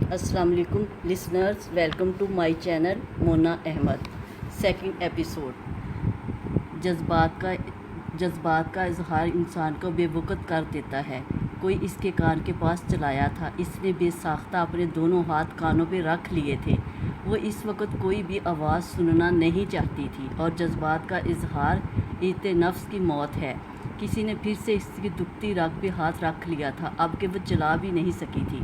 السلام علیکم listeners, welcome to my channel Mona Ahmed. Second episode. جذبات کا اظہار انسان کو بے وقت کر دیتا ہے۔ کوئی اس کے کان کے پاس چلایا تھا، اس نے بے ساختہ اپنے دونوں ہاتھ کانوں پہ رکھ لیے تھے۔ وہ اس وقت کوئی بھی آواز سننا نہیں چاہتی تھی، اور جذبات کا اظہار عزت نفس کی موت ہے۔ کسی نے پھر سے اس کی دکھتی رگ پہ ہاتھ رکھ لیا تھا، اب کہ وہ چلا بھی نہیں سکی تھی۔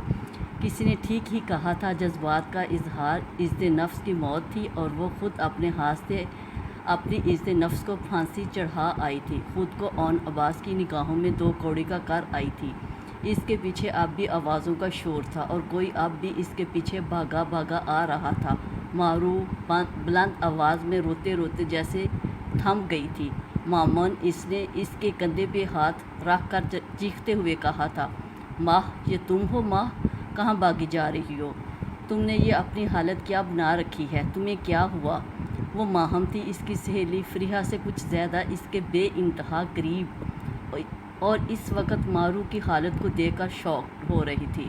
کسی نے ٹھیک ہی کہا تھا، جذبات کا اظہار عزت نفس کی موت تھی، اور وہ خود اپنے ہاتھ سے اپنی عزت نفس کو پھانسی چڑھا آئی تھی۔ خود کو اون عباس کی نگاہوں میں دو کوڑی کا کر آئی تھی۔ اس کے پیچھے اب بھی آوازوں کا شور تھا، اور کوئی اب بھی اس کے پیچھے بھاگا بھاگا آ رہا تھا۔ مارو بلند آواز میں روتے روتے جیسے تھم گئی تھی۔ مامون، اس نے اس کے کندھے پہ ہاتھ رکھ کر چیختے ہوئے کہا تھا، ماہ، یہ تم ہو ماہ؟ کہاں بھاگی جا رہی ہو؟ تم نے یہ اپنی حالت کیا بنا رکھی ہے؟ تمہیں کیا ہوا؟ وہ ماہم تھی، اس کی سہیلی فریحہ سے کچھ زیادہ اس کے بے انتہا قریب، اور اس وقت مارو کی حالت کو دیکھ کر شاک ہو رہی تھی۔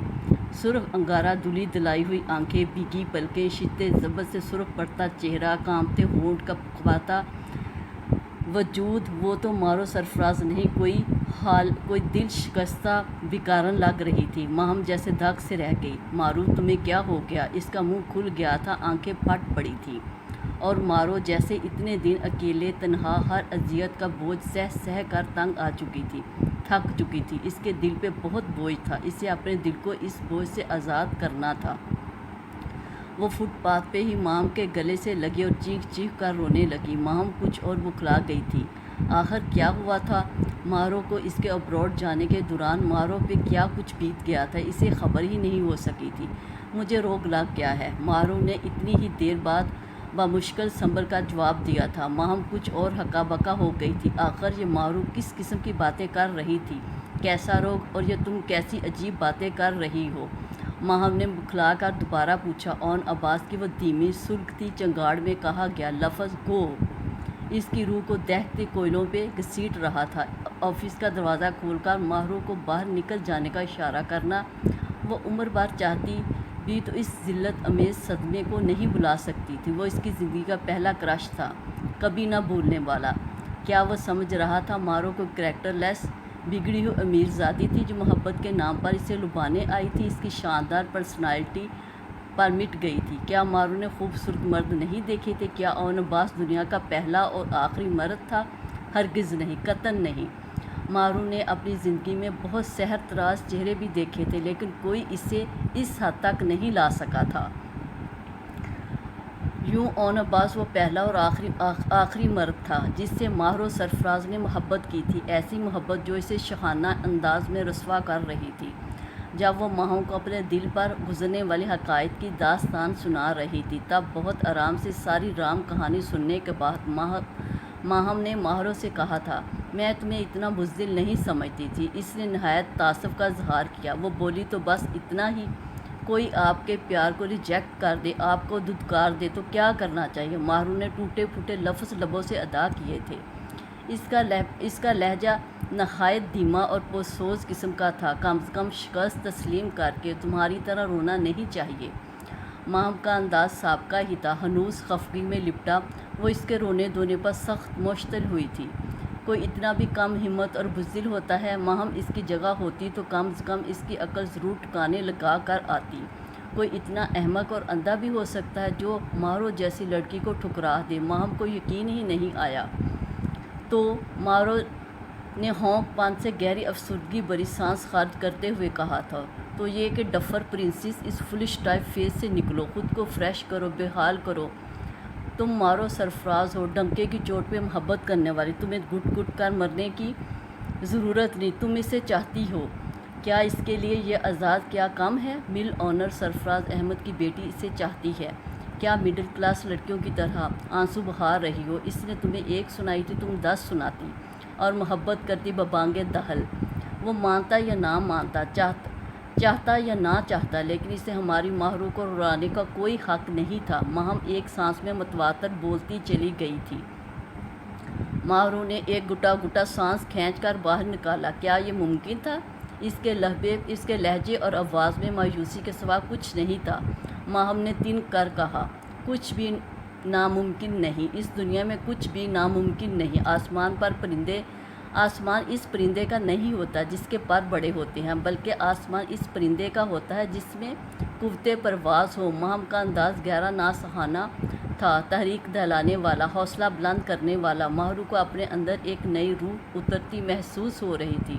سرخ انگارہ دھلی دلائی ہوئی آنکھیں، بھیگی پلکیں، شدت ضبط سے سرخ پڑتا چہرہ، کانپتے ہونٹ، کپکپاتا وجود۔ وہ تو مارو سرفراز نہیں، کوئی دل شکستہ بیکارن لگ رہی تھی۔ ماہم جیسے دھک سے رہ گئی۔ مارو، تمہیں کیا ہو گیا؟ اس کا منہ کھل گیا تھا، آنکھیں پھٹ پڑی تھیں، اور مارو جیسے اتنے دن اکیلے تنہا ہر اذیت کا بوجھ سہ سہ کر تنگ آ چکی تھی، تھک چکی تھی۔ اس کے دل پہ بہت بوجھ تھا، اسے اپنے دل کو اس بوجھ سے آزاد کرنا تھا۔ وہ فٹ پاتھ پہ ہی ماہم کے گلے سے لگی اور چیخ چیخ کر رونے لگی۔ ماہم کچھ اور بکھلا گئی تھی۔ آخر کیا ہوا تھا؟ مارو کو اس کے ابروڈ جانے کے دوران مارو پہ کیا کچھ بیت گیا تھا، اسے خبر ہی نہیں ہو سکی تھی۔ مجھے روگ لگ گیا ہے، مارو نے اتنی ہی دیر بعد بمشکل سنبھل کر جواب دیا تھا۔ ماہم کچھ اور ہکا بکا ہو گئی تھی۔ آخر یہ مارو کس قسم کی باتیں کر رہی تھی؟ کیسا روگ؟ اور یہ تم کیسی عجیب باتیں کر رہی ہو؟ ماہم نے بکھلا کر دوبارہ پوچھا۔ اون عباس کی وہ دھیمی سلگتی چنگاڑ میں کہا گیا لفظ گو اس کی روح کو دہتے کوئلوں پہ گھسیٹ رہا تھا۔ آفس کا دروازہ کھول کر ماہرو کو باہر نکل جانے کا اشارہ کرنا، وہ عمر بھر چاہتی بھی تو اس ذلت امیز صدمے کو نہیں بھلا سکتی تھی۔ وہ اس کی زندگی کا پہلا کرش تھا، کبھی نہ بھولنے والا۔ کیا وہ سمجھ رہا تھا مارو کو کریکٹر لیس بگڑی ہوئی امیر زادی تھی جو محبت کے نام پر اسے لبھانے آئی تھی؟ اس کی شاندار پرسنالٹی پر مٹ گئی تھی۔ کیا مارو نے خوبصورت مرد نہیں دیکھے تھے؟ کیا اون عباس دنیا کا پہلا اور آخری مرد تھا؟ ہرگز نہیں، قطعاً نہیں۔ مارو نے اپنی زندگی میں بہت سحر طراز چہرے بھی دیکھے تھے، لیکن کوئی اسے اس حد تک نہیں لا سکا تھا۔ یوں اون عباس وہ پہلا اور آخری مرد تھا جس سے ماہرو سرفراز نے محبت کی تھی، ایسی محبت جو اسے شاہانہ انداز میں رسوا کر رہی تھی۔ جب وہ ماہوں کو اپنے دل پر گزرنے والی حقائق کی داستان سنا رہی تھی، تب بہت آرام سے ساری رام کہانی سننے کے بعد ماہم نے ماہرو سے کہا تھا، میں تمہیں اتنا بزدل نہیں سمجھتی تھی۔ اس نے نہایت تعصب کا اظہار کیا۔ وہ بولی، تو بس اتنا ہی؟ کوئی آپ کے پیار کو ریجیکٹ کر دے، آپ کو دھتکار دے تو کیا کرنا چاہیے؟ ماہرو نے ٹوٹے پھوٹے لفظ لبوں سے ادا کیے تھے۔ اس کا لہجہ نہایت دھیما اور پرسوز قسم کا تھا۔ کم از کم شکست تسلیم کر کے تمہاری طرح رونا نہیں چاہیے۔ ماہم کا انداز سابقہ ہی تھا، ہنوز خفگی میں لپٹا۔ وہ اس کے رونے دھونے پر سخت مشتعل ہوئی تھی۔ کوئی اتنا بھی کم ہمت اور بزدل ہوتا ہے؟ ماہم اس کی جگہ ہوتی تو کم از کم اس کی عقل ضرور ٹھکانے لگا کر آتی۔ کوئی اتنا احمق اور اندھا بھی ہو سکتا ہے جو مارو جیسی لڑکی کو ٹھکرا دے؟ ماہم کو یقین ہی نہیں آیا۔ تو مارو نے ہونک پن سے گہری افسردگی بھری سانس خارج کرتے ہوئے کہا تھا، تو یہ کہ ڈفر پرنسس، اس فولش ٹائپ فیس سے نکلو، خود کو فریش کرو، بحال کرو۔ تم مارو سرفراز ہو، ڈنکے کی چوٹ پہ محبت کرنے والی۔ تمہیں گھٹ گھٹ کر مرنے کی ضرورت نہیں، تم اسے چاہتی ہو۔ کیا اس کے لیے یہ اعزاز کیا کم ہے؟ مل آنر سرفراز احمد کی بیٹی اسے چاہتی ہے۔ کیا مڈل کلاس لڑکیوں کی طرح آنسو بہا رہی ہو؟ اس نے تمہیں ایک سنائی تھی، تم 10 سناتی، اور محبت کرتی ببانگ دہل۔ وہ مانتا یا نہ مانتا، چاہتا یا نہ چاہتا، لیکن اسے ہماری ماہرو کو رولانے کا کوئی حق نہیں تھا۔ ماہم ایک سانس میں متواتر بولتی چلی گئی تھی۔ ماہرو نے ایک گھٹا گھٹا سانس کھینچ کر باہر نکالا، کیا یہ ممکن تھا اس کے لہجے اور آواز میں مایوسی کے سوا کچھ نہیں تھا۔ ماہم نے تن کر کہا، کچھ بھی ناممکن نہیں، اس دنیا میں کچھ بھی ناممکن نہیں۔ آسمان اس پرندے کا نہیں ہوتا جس کے پر بڑے ہوتے ہیں، بلکہ آسمان اس پرندے کا ہوتا ہے جس میں قوت پرواز ہو۔ ماہم کا انداز گہرا ناصحانہ تھا، تحریک دلانے والا، حوصلہ بلند کرنے والا۔ ماہرو کو اپنے اندر ایک نئی روح اترتی محسوس ہو رہی تھی۔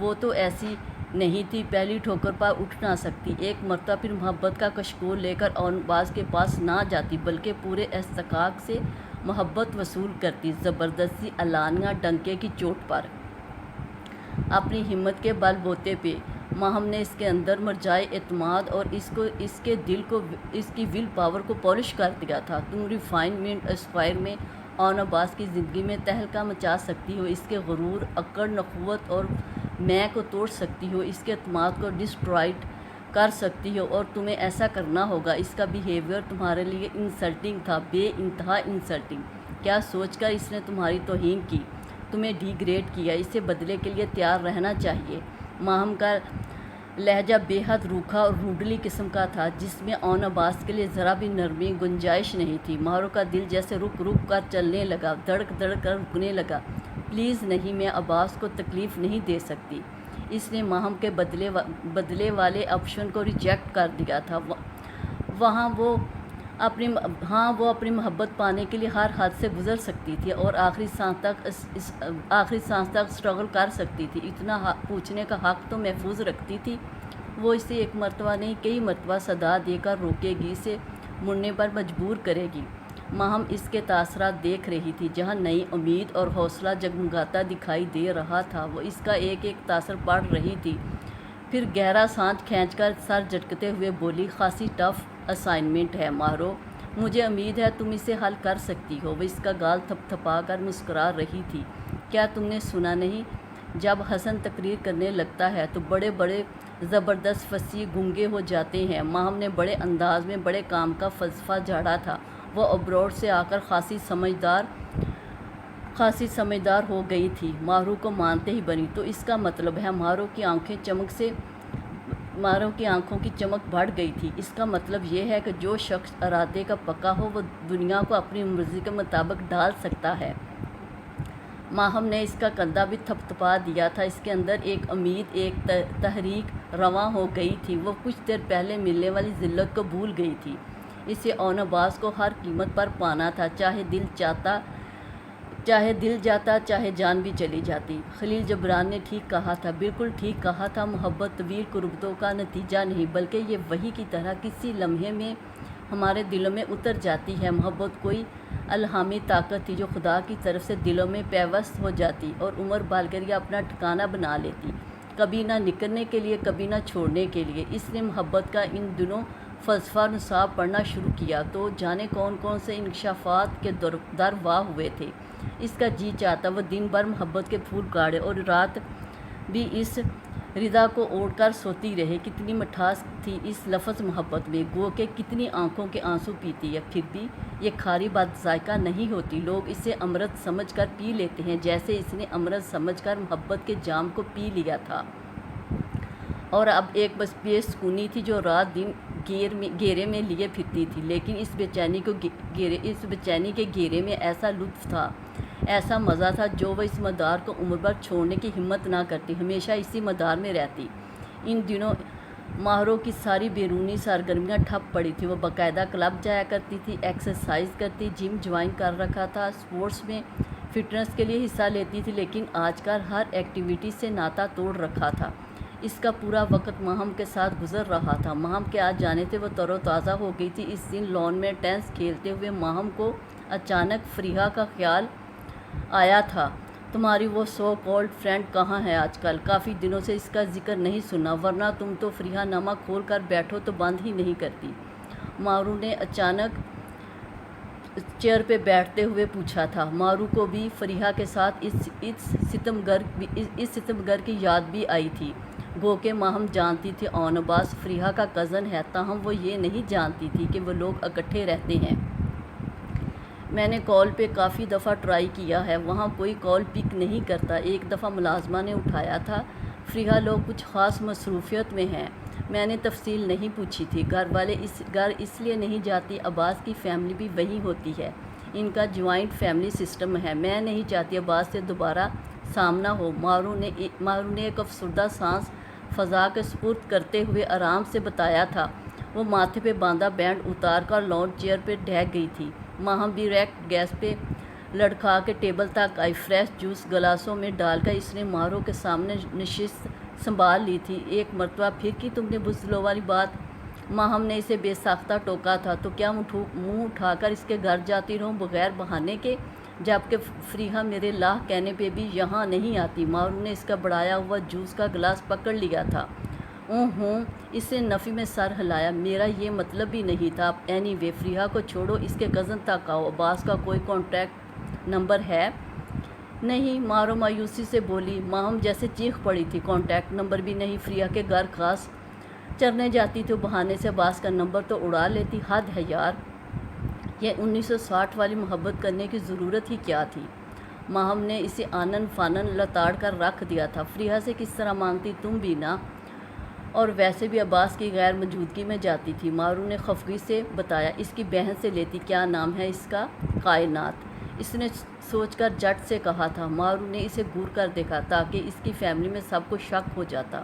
وہ تو ایسی نہیں تھی، پہلی ٹھوکر پر اٹھ نہ سکتی، ایک مرتبہ پھر محبت کا کشکول لے کر اون باز کے پاس نہ جاتی، بلکہ پورے استحقاق سے محبت وصول کرتی، زبردستی، اعلانیہ، ڈنکے کی چوٹ پر۔ اپنی ہمت کے بل بوتے پہ ماہم نے اس کے اندر مرجائے اعتماد اور اس کی ول پاور کو پالش کر دیا تھا۔ تم ریفائنمنٹ اسکوائر میں اون باز کی زندگی میں تہلکہ مچا سکتی ہو، اس کے غرور، اکڑ، نخوت اور میں کو توڑ سکتی ہو، اس کے اعتماد کو ڈسٹرائٹ کر سکتی ہو، اور تمہیں ایسا کرنا ہوگا۔ اس کا بیہیویئر تمہارے لیے انسلٹنگ تھا، بے انتہا انسلٹنگ۔ کیا سوچ کر اس نے تمہاری توہین کی، تمہیں ڈی گریڈ کیا، اسے بدلے کے لیے تیار رہنا چاہیے۔ ماہم کا لہجہ بے حد روکھا اور روڈلی قسم کا تھا، جس میں اون باز کے لیے ذرا بھی نرمی گنجائش نہیں تھی۔ ماہرو کا دل جیسے رک رک کر چلنے لگا، دھڑک دھڑک کر رکنے لگا۔ پلیز نہیں، میں عباس کو تکلیف نہیں دے سکتی۔ اس نے ماہم کے بدلے والے آپشن کو ریجیکٹ کر دیا تھا۔ وہ اپنی محبت پانے کے لیے ہر حد سے گزر سکتی تھی اور آخری سانس تک اسٹرگل کر سکتی تھی۔ اتنا پوچھنے کا حق تو محفوظ رکھتی تھی۔ وہ اسے ایک مرتبہ نہیں، کئی مرتبہ صدا دے کر روکے گی، اسے مڑنے پر مجبور کرے گی۔ ماہم اس کے تاثرات دیکھ رہی تھی، جہاں نئی امید اور حوصلہ جگمگاتا دکھائی دے رہا تھا، وہ اس کا ایک ایک تاثر پڑھ رہی تھی۔ پھر گہرا سانس کھینچ کر سر جھٹکتے ہوئے بولی، خاصی ٹف اسائنمنٹ ہے ماہرو، مجھے امید ہے تم اسے حل کر سکتی ہو۔ وہ اس کا گال تھپ تھپا کر مسکرا رہی تھی۔ کیا تم نے سنا نہیں، جب حسن تقریر کرنے لگتا ہے تو بڑے بڑے زبردست فصیح گونگے ہو جاتے ہیں۔ ماہم نے بڑے انداز میں بڑے کام کا فلسفہ جھاڑا تھا۔ وہ ابروڈ سے آ کر خاصی سمجھدار ہو گئی تھی، ماہرو کو مانتے ہی بنی۔ تو اس کا مطلب ہے، ماہرو کی آنکھوں کی چمک بڑھ گئی تھی، اس کا مطلب یہ ہے کہ جو شخص ارادے کا پکا ہو وہ دنیا کو اپنی مرضی کے مطابق ڈال سکتا ہے۔ ماہم نے اس کا کندھا بھی تھپ تھپا دیا تھا، اس کے اندر ایک امید، ایک تحریک رواں ہو گئی تھی۔ وہ کچھ دیر پہلے ملنے والی ذلت کو بھول گئی تھی۔ اسے اون باز کو ہر قیمت پر پانا تھا، چاہے دل جاتا، چاہے جان بھی چلی جاتی۔ خلیل جبران نے ٹھیک کہا تھا، بالکل ٹھیک کہا تھا، محبت طویل قربتوں کا نتیجہ نہیں، بلکہ یہ وحی کی طرح کسی لمحے میں ہمارے دلوں میں اتر جاتی ہے۔ محبت کوئی الہامی طاقت تھی جو خدا کی طرف سے دلوں میں پیوست ہو جاتی اور عمر بھر کے لیے اپنا ٹھکانہ بنا لیتی، کبھی نہ نکلنے کے لیے، کبھی نہ چھوڑنے کے لیے۔ اس نے محبت کا ان دنوں فلسفہ نصاب پڑھنا شروع کیا تو جانے کون کون سے انکشافات کے در واہ ہوئے تھے۔ اس کا جی چاہتا وہ دن بھر محبت کے پھول کاڑے اور رات بھی اس ردا کو اوڑھ کر سوتی رہے۔ کتنی مٹھاس تھی اس لفظ محبت میں، گو کہ کتنی آنکھوں کے آنسو پیتی ہے، پھر بھی یہ کھاری بات ذائقہ نہیں ہوتی۔ لوگ اسے امرت سمجھ کر پی لیتے ہیں، جیسے اس نے امرت سمجھ کر محبت کے جام کو پی لیا تھا۔ اور اب ایک بس بے سکونی تھی جو رات دن گھیرے میں لیے پھرتی تھی، لیکن اس بےچینی کے گھیرے میں ایسا لطف تھا، ایسا مزہ تھا جو وہ اس مدار کو عمر بھر چھوڑنے کی ہمت نہ کرتی، ہمیشہ اسی مدار میں رہتی۔ ان دنوں ماہرو کی ساری بیرونی سرگرمیاں ٹھپ پڑی تھی۔ وہ باقاعدہ کلب جایا کرتی تھی، ایکسرسائز کرتی، جم جوائن کر رکھا تھا، اسپورٹس میں فٹنس کے لیے حصہ لیتی تھی، لیکن آج کل ہر ایکٹیویٹی سے ناتا توڑ رکھا تھا۔ اس کا پورا وقت ماہم کے ساتھ گزر رہا تھا۔ ماہم کے آ جانے سے وہ تر و تازہ ہو گئی تھی۔ اس دن لان میں ٹینس کھیلتے ہوئے ماہم کو اچانک فریحہ کا خیال آیا تھا، تمہاری وہ سو کالڈ فرینڈ کہاں ہے آج کل؟ کافی دنوں سے اس کا ذکر نہیں سنا، ورنہ تم تو فریحہ نامہ کھول کر بیٹھو تو بند ہی نہیں کرتی۔ ماہرو نے اچانک چیئر پہ بیٹھتے ہوئے پوچھا تھا۔ ماہرو کو بھی فریحہ کے ساتھ اس ستمگر کی یاد بھی آئی تھی، گو کہ ماہم جانتی تھی اون باز فریحہ کا کزن ہے، تاہم وہ یہ نہیں جانتی تھی کہ وہ لوگ اکٹھے رہتے ہیں۔ میں نے کال پہ کافی دفعہ ٹرائی کیا ہے، وہاں کوئی کال پک نہیں کرتا۔ ایک دفعہ ملازمہ نے اٹھایا تھا، فریحہ لوگ کچھ خاص مصروفیت میں ہیں۔ میں نے تفصیل نہیں پوچھی تھی۔ گھر اس لیے نہیں جاتی، عباس کی فیملی بھی وہی ہوتی ہے، ان کا جوائنٹ فیملی سسٹم ہے۔ میں نہیں چاہتی عباس سے دوبارہ سامنا ہو۔ مارو نے ایک افسردہ سانس فضا کے سپرد کرتے ہوئے آرام سے بتایا تھا۔ وہ ماتھے پہ باندھا بینڈ اتار کر لان چیئر پہ ڈھک گئی تھی۔ ماہم بھی ریکٹ گیس پہ لڑکھا کے ٹیبل تک آئی۔ فریش جوس گلاسوں میں ڈال کر اس نے مارو کے سامنے نشست سنبھال لی تھی۔ ایک مرتبہ پھر کی تم نے بزدلوں والی بات؟ ماہم نے اسے بے ساختہ ٹوکا تھا۔ تو کیا منہ اٹھا کر اس کے گھر جاتی رہوں بغیر بہانے کے، جبکہ فریحہ میرے لاہ کہنے پہ بھی یہاں نہیں آتی؟ مارو نے اس کا بڑھایا ہوا جوس کا گلاس پکڑ لیا تھا۔ اس نے نفی میں سر ہلایا۔ میرا یہ مطلب بھی نہیں تھا۔ اینی وے فریحہ کو چھوڑو، اس کے کزن تک آؤ۔ عباس کا کوئی کانٹیکٹ نمبر ہے؟ نہیں، مارو مایوسی سے بولی۔ ماہم جیسے چیخ پڑی تھی۔ کانٹیکٹ نمبر بھی نہیں؟ فریحہ کے گھر خاص چرنے جاتی تھی، بہانے سے عباس کا نمبر تو اڑا لیتی۔ حد ہے یار، یہ 1960 والی محبت کرنے کی ضرورت ہی کیا تھی؟ ماہم نے اسے آنن فانن لتاڑ کر رکھ دیا تھا۔ فریحہ سے کس طرح مانگتی؟ تم بھی نا، اور ویسے بھی عباس کی غیر موجودگی میں جاتی تھی۔ مارو نے خفگی سے بتایا۔ اس کی بہن سے لیتی۔ کیا نام ہے اس کا؟ کائنات، اس نے سوچ کر جٹ سے کہا تھا۔ مارو نے اسے گور کر دیکھا تاکہ اس کی فیملی میں سب کو شک ہو جاتا۔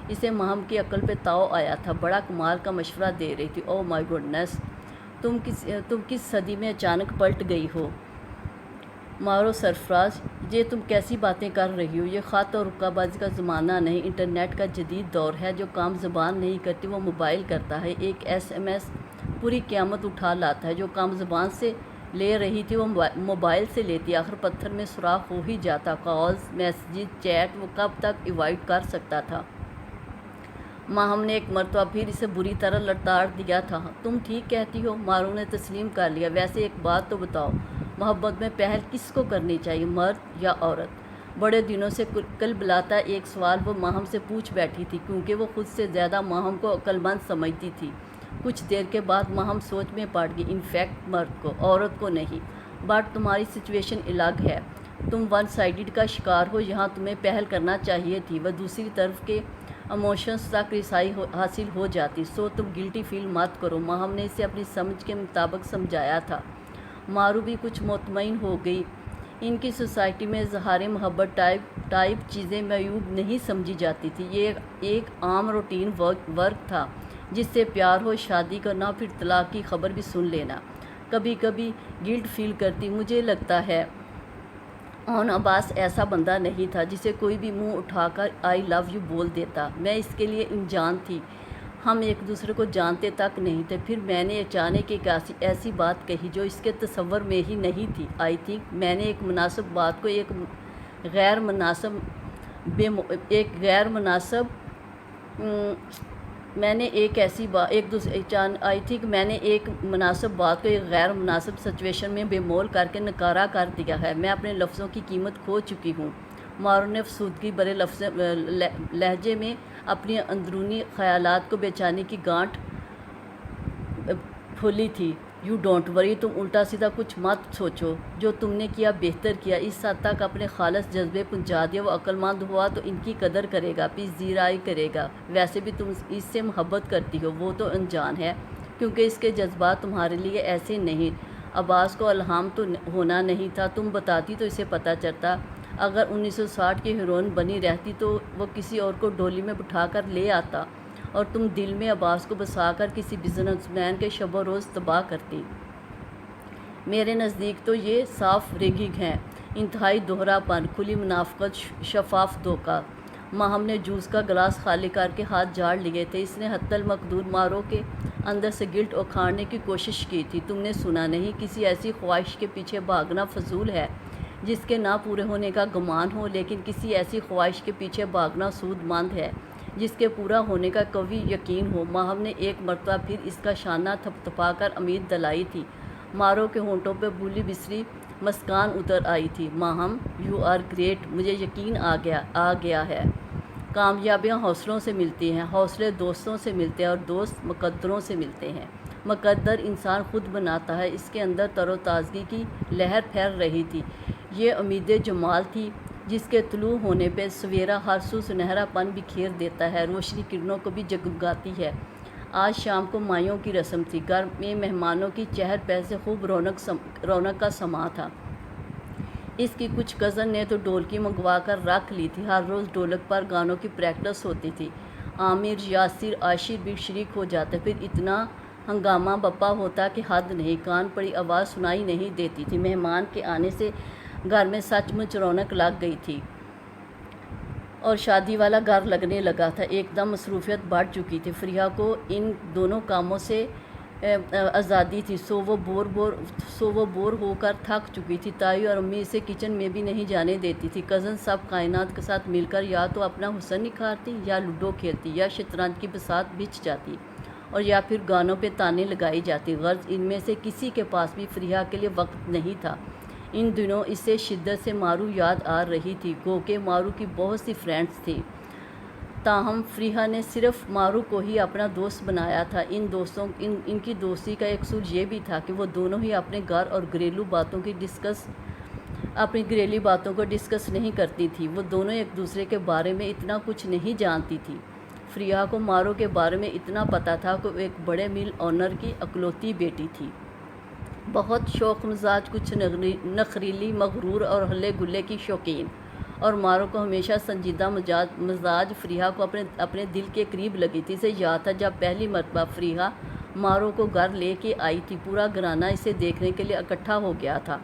اسے ماہم کی عقل پہ تاؤ آیا تھا۔ بڑا کمال کا مشورہ دے رہی تھی۔ او مائی گوڈنس، تم کس صدی میں اچانک پلٹ گئی ہو؟ مارو سرفراز، یہ تم کیسی باتیں کر رہی ہو؟ یہ خط اور رکا بازی کا زمانہ نہیں، انٹرنیٹ کا جدید دور ہے۔ جو کام زبان نہیں کرتی وہ موبائل کرتا ہے۔ ایک SMS پوری قیامت اٹھا لاتا ہے۔ جو کام زبان سے لے رہی تھی وہ موبائل سے لیتی۔ آخر پتھر میں سوراخ ہو ہی جاتا۔ کالز، میسیجز، چیٹ، وہ کب تک ایوائڈ کر سکتا تھا؟ ماہم نے ایک مرتبہ پھر اسے بری طرح لڑتاڑ دیا تھا۔ تم ٹھیک کہتی ہو، مارو نے تسلیم کر لیا۔ ویسے ایک بات تو بتاؤ، محبت میں پہل کس کو کرنی چاہیے، مرد یا عورت؟ بڑے دنوں سے کل بلاتا ایک سوال وہ ماہم سے پوچھ بیٹھی تھی، کیونکہ وہ خود سے زیادہ ماہم کو عقل مند سمجھتی تھی۔ کچھ دیر کے بعد ماہم سوچ میں پڑ گئی۔ انفیکٹ مرد کو، عورت کو نہیں۔ بٹ تمہاری سچویشن الگ ہے۔ تم ون سائیڈڈ کا شکار ہو۔ یہاں تمہیں پہل کرنا چاہیے تھی، وہ دوسری طرف کے ایموشنز تک رسائی حاصل ہو جاتی۔ سو تم گلٹی فیل مت کرو، ماہم نے اسے اپنی سمجھ کے مطابق سمجھایا تھا۔ مارو بھی کچھ مطمئن ہو گئی۔ ان کی سوسائٹی میں اظہار محبت ٹائپ چیزیں معیوب نہیں سمجھی جاتی تھی۔ یہ ایک عام روٹین ورک تھا، جس سے پیار ہو، شادی کرنا، پھر طلاق کی خبر بھی سن لینا۔ کبھی کبھی گلٹ فیل کرتی۔ مجھے لگتا ہے عباس ایسا بندہ نہیں تھا جسے کوئی بھی منہ اٹھا کر آئی لو یو بول دیتا۔ میں اس کے لیے انجان تھی۔ ہم ایک دوسرے کو جانتے تک نہیں تھے۔ پھر میں نے اچانک ایک ایسی بات کہی جو اس کے تصور میں ہی نہیں تھی۔ آئی تھنک میں نے ایک مناسب بات کو ایک غیر مناسب سچویشن میں بے مول کر کے نکارا کر دیا ہے۔ میں اپنے لفظوں کی قیمت کھو چکی ہوں۔ مارو نے افسردگی بھرے لہجے میں اپنی اندرونی خیالات کو بیچانی کی گانٹھ پھولی تھی۔ یو ڈونٹ وری، تم الٹا سیدھا کچھ مت سوچو۔ جو تم نے کیا بہتر کیا۔ اس حد تک اپنے خالص جذبے پہنچا دیا۔ وہ عقل مند ہوا تو ان کی قدر کرے گا، پذیرائی کرے گا۔ ویسے بھی تم اس سے محبت کرتی ہو، وہ تو انجان ہے، کیونکہ اس کے جذبات تمہارے لیے ایسے نہیں۔ عباس کو الہام تو ہونا نہیں تھا، تم بتاتی تو اسے پتہ چلتا۔ اگر 1960 کی ہیروئن بنی رہتی تو وہ کسی اور کو ڈولی میں بٹھا کر لے آتا، اور تم دل میں عباس کو بسا کر کسی بزنس مین کے شب و روز تباہ کرتی۔ میرے نزدیک تو یہ صاف ریگنگ ہے، انتہائی دوہرا پن، کھلی منافقت، شفاف دھوکہ۔ ماہم نے جوس کا گلاس خالی کر کے ہاتھ جھاڑ لیے تھے۔ اس نے حتی المقدور مارو کے اندر سے گلٹ اکھاڑنے کی کوشش کی تھی۔ تم نے سنا نہیں، کسی ایسی خواہش کے پیچھے بھاگنا فضول ہے جس کے نہ پورے ہونے کا گمان ہو، لیکن کسی ایسی خواہش کے پیچھے بھاگنا سود مند ہے جس کے پورا ہونے کا قوی یقین ہو۔ ماہم نے ایک مرتبہ پھر اس کا شانہ تھپتھپا کر امید دلائی تھی۔ مارو کے ہونٹوں پہ بھولی بسری مسکان اتر آئی تھی۔ ماہم، یو آر گریٹ، مجھے یقین آ گیا ہے۔ کامیابیاں حوصلوں سے ملتی ہیں، حوصلے دوستوں سے ملتے ہیں، اور دوست مقدروں سے ملتے ہیں۔ مقدر انسان خود بناتا ہے۔ اس کے اندر تر و تازگی کی لہر پھیل رہی تھی۔ یہ امید جمال تھی۔ جس کے طلوع ہونے پہ سویرا ہر سو سنہرا پن بکھیر دیتا ہے، روشنی کرنوں کو بھی جگمگاتی ہے۔ آج شام کو مائیوں کی رسم تھی۔ گھر میں مہمانوں کی چہر پہ سے خوب رونق کا سما تھا۔ اس کی کچھ کزن نے تو ڈھولکی منگوا کر رکھ لی تھی۔ ہر روز ڈھولک پر گانوں کی پریکٹس ہوتی تھی۔ عامر، یاسر، عاشر بھی شریک ہو جاتے۔ پھر اتنا ہنگامہ بپا ہوتا کہ حد نہیں، کان پڑی آواز سنائی نہیں دیتی تھی۔ مہمان کے آنے سے گھر میں سچ مچ رونق لگ گئی تھی اور شادی والا گھر لگنے لگا تھا۔ ایک دم مصروفیت بڑھ چکی تھی۔ فریحہ کو ان دونوں کاموں سے آزادی تھی، سو وہ بور ہو کر تھک چکی تھی۔ تائی اور امی اسے کچن میں بھی نہیں جانے دیتی تھی۔ کزن سب کائنات کے ساتھ مل کر یا تو اپنا حسن نکھارتی، یا لوڈو کھیلتی، یا شطرنج کی بساط بچھ جاتی، اور یا پھر گانوں پہ تانے لگائی جاتی۔ غرض ان میں سے کسی کے پاس بھی فریحہ کے لیے وقت نہیں تھا۔ ان دنوں اسے شدت سے مارو یاد آ رہی تھی، گو کہ مارو کی بہت سی فرینڈز تھیں، تاہم فریحہ نے صرف مارو کو ہی اپنا دوست بنایا تھا۔ ان کی دوستی کا ایک اصول یہ بھی تھا کہ وہ دونوں ہی اپنے گھر اور گھریلو باتوں کو ڈسکس نہیں کرتی تھی۔ وہ دونوں ایک دوسرے کے بارے میں اتنا کچھ نہیں جانتی تھی۔ فریحہ کو مارو کے بارے میں اتنا پتہ تھا کہ وہ ایک بڑے مل آنر کی اکلوتی بیٹی تھی، بہت شوق مزاج، کچھ نخریلی، مغرور اور ہلے گلے کی شوقین، اور مارو کو ہمیشہ سنجیدہ مزاج فریحہ کو اپنے دل کے قریب لگی تھی۔ اسے یاد تھا جب پہلی مرتبہ فریحہ مارو کو گھر لے کے آئی تھی، پورا گھرانہ اسے دیکھنے کے لیے اکٹھا ہو گیا تھا۔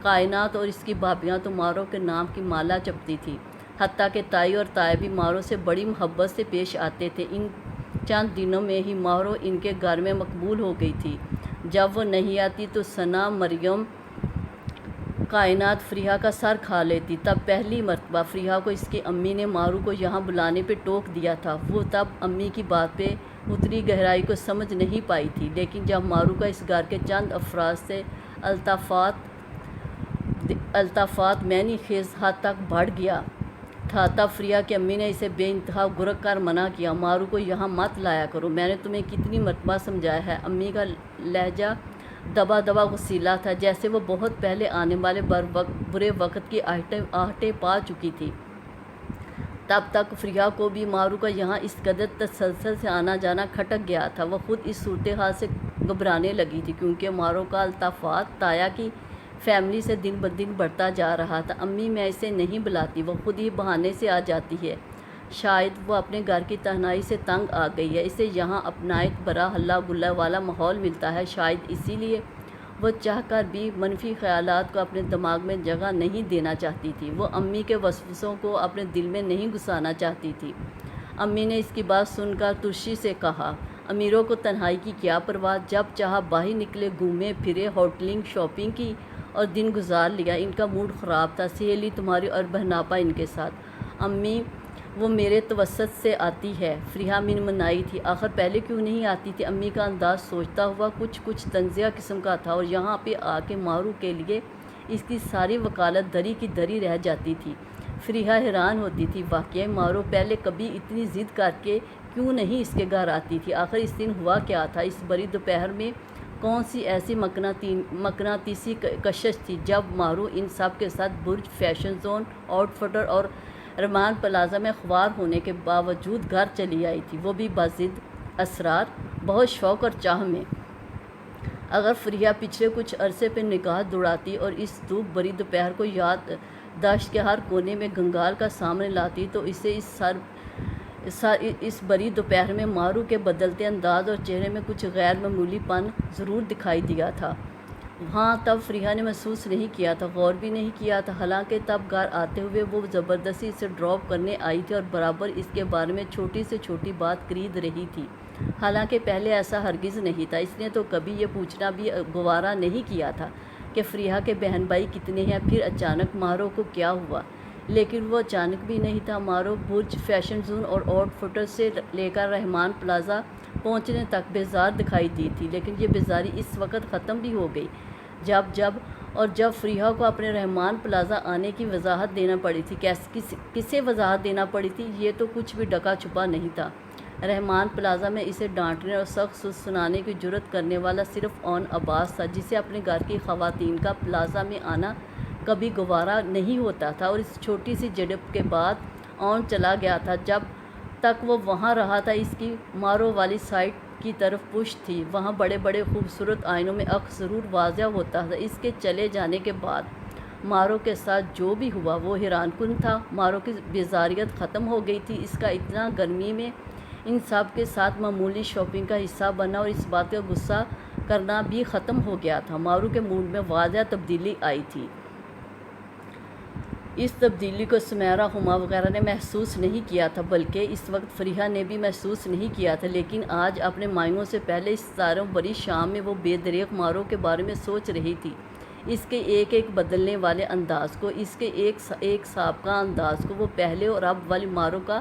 کائنات اور اس کی بھابیاں تو مارو کے نام کی مالا جپتی تھی، حتیٰ کہ تائی اور تایا بھی مارو سے بڑی محبت سے پیش آتے تھے۔ ان چند دنوں میں ہی مارو ان کے گھر میں مقبول ہو گئی تھی۔ جب وہ نہیں آتی تو ثنا، مریم، کائنات فریحہ کا سر کھا لیتی۔ تب پہلی مرتبہ فریحہ کو اس کی امی نے مارو کو یہاں بلانے پہ ٹوک دیا تھا۔ وہ تب امی کی بات پہ اتری گہرائی کو سمجھ نہیں پائی تھی، لیکن جب مارو کا اس گھر کے چند افراد سے الطافات معنی خیز حد تک بڑھ گیا تھا، تب فریحہ کی امی نے اسے بے انتہا گرگ کر منع کیا۔ مارو کو یہاں مت لایا کرو، میں نے تمہیں کتنی مرتبہ سمجھایا ہے۔ امی کا لہجہ دبا دبا غصیلا تھا، جیسے وہ بہت پہلے آنے والے برے وقت کی آہٹیں پا چکی تھی۔ تب تک فریحہ کو بھی مارو کا یہاں اس قدر تسلسل سے آنا جانا کھٹک گیا تھا۔ وہ خود اس صورتحال سے گھبرانے لگی تھی، کیونکہ مارو کا الطافات تایا کی فیملی سے دن بدن بڑھتا جا رہا تھا۔ امی میں اسے نہیں بلاتی، وہ خود ہی بہانے سے آ جاتی ہے۔ شاید وہ اپنے گھر کی تنہائی سے تنگ آ گئی ہے، اسے یہاں اپنائیت بھرا ہلا گلا والا ماحول ملتا ہے، شاید اسی لیے وہ چاہ کر بھی منفی خیالات کو اپنے دماغ میں جگہ نہیں دینا چاہتی تھی۔ وہ امی کے وسوسوں کو اپنے دل میں نہیں گھسانا چاہتی تھی۔ امی نے اس کی بات سن کر ترشی سے کہا، امیروں کو تنہائی کی کیا پرواہ، جب چاہا باہر نکلے، گھومے پھرے، ہوٹلنگ، شاپنگ کی اور دن گزار لیا۔ ان کا موڈ خراب تھا، سہیلی تمہاری اور بہناپا ان کے ساتھ۔ امی وہ میرے توسط سے آتی ہے، فریحہ منمنائی تھی۔ آخر پہلے کیوں نہیں آتی تھی؟ امی کا انداز سوچتا ہوا کچھ تنزیہ قسم کا تھا، اور یہاں پہ آ کے مارو کے لیے اس کی ساری وکالت دری کی دری رہ جاتی تھی۔ فریحہ حیران ہوتی تھی، واقعی مارو پہلے کبھی اتنی ضد کر کے کیوں نہیں اس کے گھر آتی تھی؟ آخر اس دن ہوا کیا تھا؟ اس بڑی دوپہر میں کون سی ایسی مقناطیسی کشش تھی جب مارو ان سب کے ساتھ برج، فیشن زون، آؤٹ فٹر اور رحمان پلازا میں خوار ہونے کے باوجود گھر چلی آئی تھی، وہ بھی بضد اسرار، بہت شوق اور چاہ میں۔ اگر فریحہ پچھلے کچھ عرصے پہ نگاہ دوڑاتی اور اس دھوپ بھری دوپہر کو یادداشت کے ہر کونے میں گنگال کا سامنے لاتی، تو اسے اس بڑی دوپہر میں مارو کے بدلتے انداز اور چہرے میں کچھ غیر معمولی پن ضرور دکھائی دیا تھا۔ ہاں، تب فریحہ نے محسوس نہیں کیا تھا، غور بھی نہیں کیا تھا، حالانکہ تب گھر آتے ہوئے وہ زبردستی اسے ڈراپ کرنے آئی تھی اور برابر اس کے بارے میں چھوٹی سے چھوٹی بات خرید رہی تھی، حالانکہ پہلے ایسا ہرگز نہیں تھا۔ اس نے تو کبھی یہ پوچھنا بھی گوارا نہیں کیا تھا کہ فریحہ کے بہن بھائی کتنے ہیں، پھر اچانک مارو کو کیا ہوا؟ لیکن وہ اچانک بھی نہیں تھا۔ مارو برج، فیشن زون اور آؤٹ فٹر سے لے کر رحمان پلازا پہنچنے تک بیزار دکھائی دی تھی، لیکن یہ بیزاری اس وقت ختم بھی ہو گئی جب فریحہ کو اپنے رحمان پلازا آنے کی وضاحت دینا پڑی تھی۔ کسے وضاحت دینا پڑی تھی؟ یہ تو کچھ بھی ڈکا چھپا نہیں تھا۔ رحمان پلازا میں اسے ڈانٹنے اور سخت سنانے کی جرأت کرنے والا صرف عباس تھا، جسے اپنے گھر کی خواتین کا پلازا میں آنا کبھی گوارا نہیں ہوتا تھا، اور اس چھوٹی سی جھڑپ کے بعد اون چلا گیا تھا۔ جب تک وہ وہاں رہا تھا، اس کی مارو والی سائٹ کی طرف پشت تھی، وہاں بڑے بڑے خوبصورت آئینوں میں عکس ضرور واضح ہوتا تھا۔ اس کے چلے جانے کے بعد مارو کے ساتھ جو بھی ہوا وہ حیران کن تھا۔ مارو کی بیزاریت ختم ہو گئی تھی، اس کا اتنا گرمی میں ان سب کے ساتھ معمولی شاپنگ کا حصہ بننا اور اس بات کا غصہ کرنا بھی ختم ہو گیا تھا۔ مارو کے موڈ میں واضح تبدیلی آئی تھی۔ اس تبدیلی کو سمیرا، ہما وغیرہ نے محسوس نہیں کیا تھا، بلکہ اس وقت فریحہ نے بھی محسوس نہیں کیا تھا، لیکن آج اپنے مائعوں سے پہلے اس ستاروں بھری شام میں وہ بے دریغ مارو کے بارے میں سوچ رہی تھی، اس کے ایک ایک بدلنے والے انداز کو، اس کے ایک سابقہ انداز کو، وہ پہلے اور اب والی مارو کا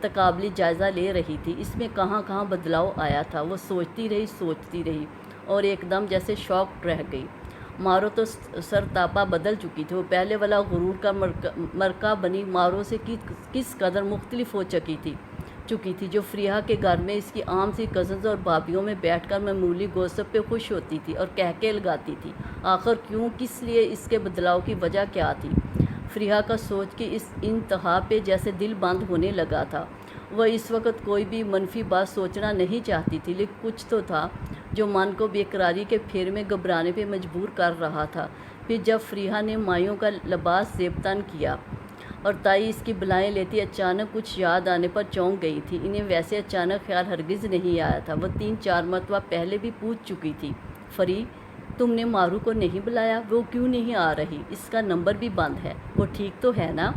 تقابلی جائزہ لے رہی تھی۔ اس میں کہاں کہاں بدلاؤ آیا تھا، وہ سوچتی رہی اور ایک دم جیسے شاکڈ رہ گئی۔ مارو تو سرتاپا بدل چکی تھی، وہ پہلے والا غرور کا مرکہ بنی مارو سے کس قدر مختلف ہو چکی تھی، جو فریحہ کے گھر میں اس کی عام سی کزنز اور بھابھیوں میں بیٹھ کر معمولی گوسپ پہ خوش ہوتی تھی اور کہکے لگاتی تھی۔ آخر کیوں، کس لیے، اس کے بدلاؤ کی وجہ کیا تھی؟ فریحہ کا سوچ کے اس انتہا پہ جیسے دل بند ہونے لگا تھا۔ وہ اس وقت کوئی بھی منفی بات سوچنا نہیں چاہتی تھی، لیکن کچھ تو تھا جو من کو بے قراری کے پھیر میں گھبرانے پہ مجبور کر رہا تھا۔ پھر جب فریحہ نے مائعوں کا لباس زیب تن کیا اور تائی اس کی بلائیں لیتی اچانک کچھ یاد آنے پر چونک گئی تھی۔ انہیں ویسے اچانک خیال ہرگز نہیں آیا تھا، وہ 3-4 مرتبہ پہلے بھی پوچھ چکی تھی، فری، تم نے مارو کو نہیں بلایا؟ وہ کیوں نہیں آ رہی؟ اس کا نمبر بھی بند ہے، وہ ٹھیک تو ہے نا؟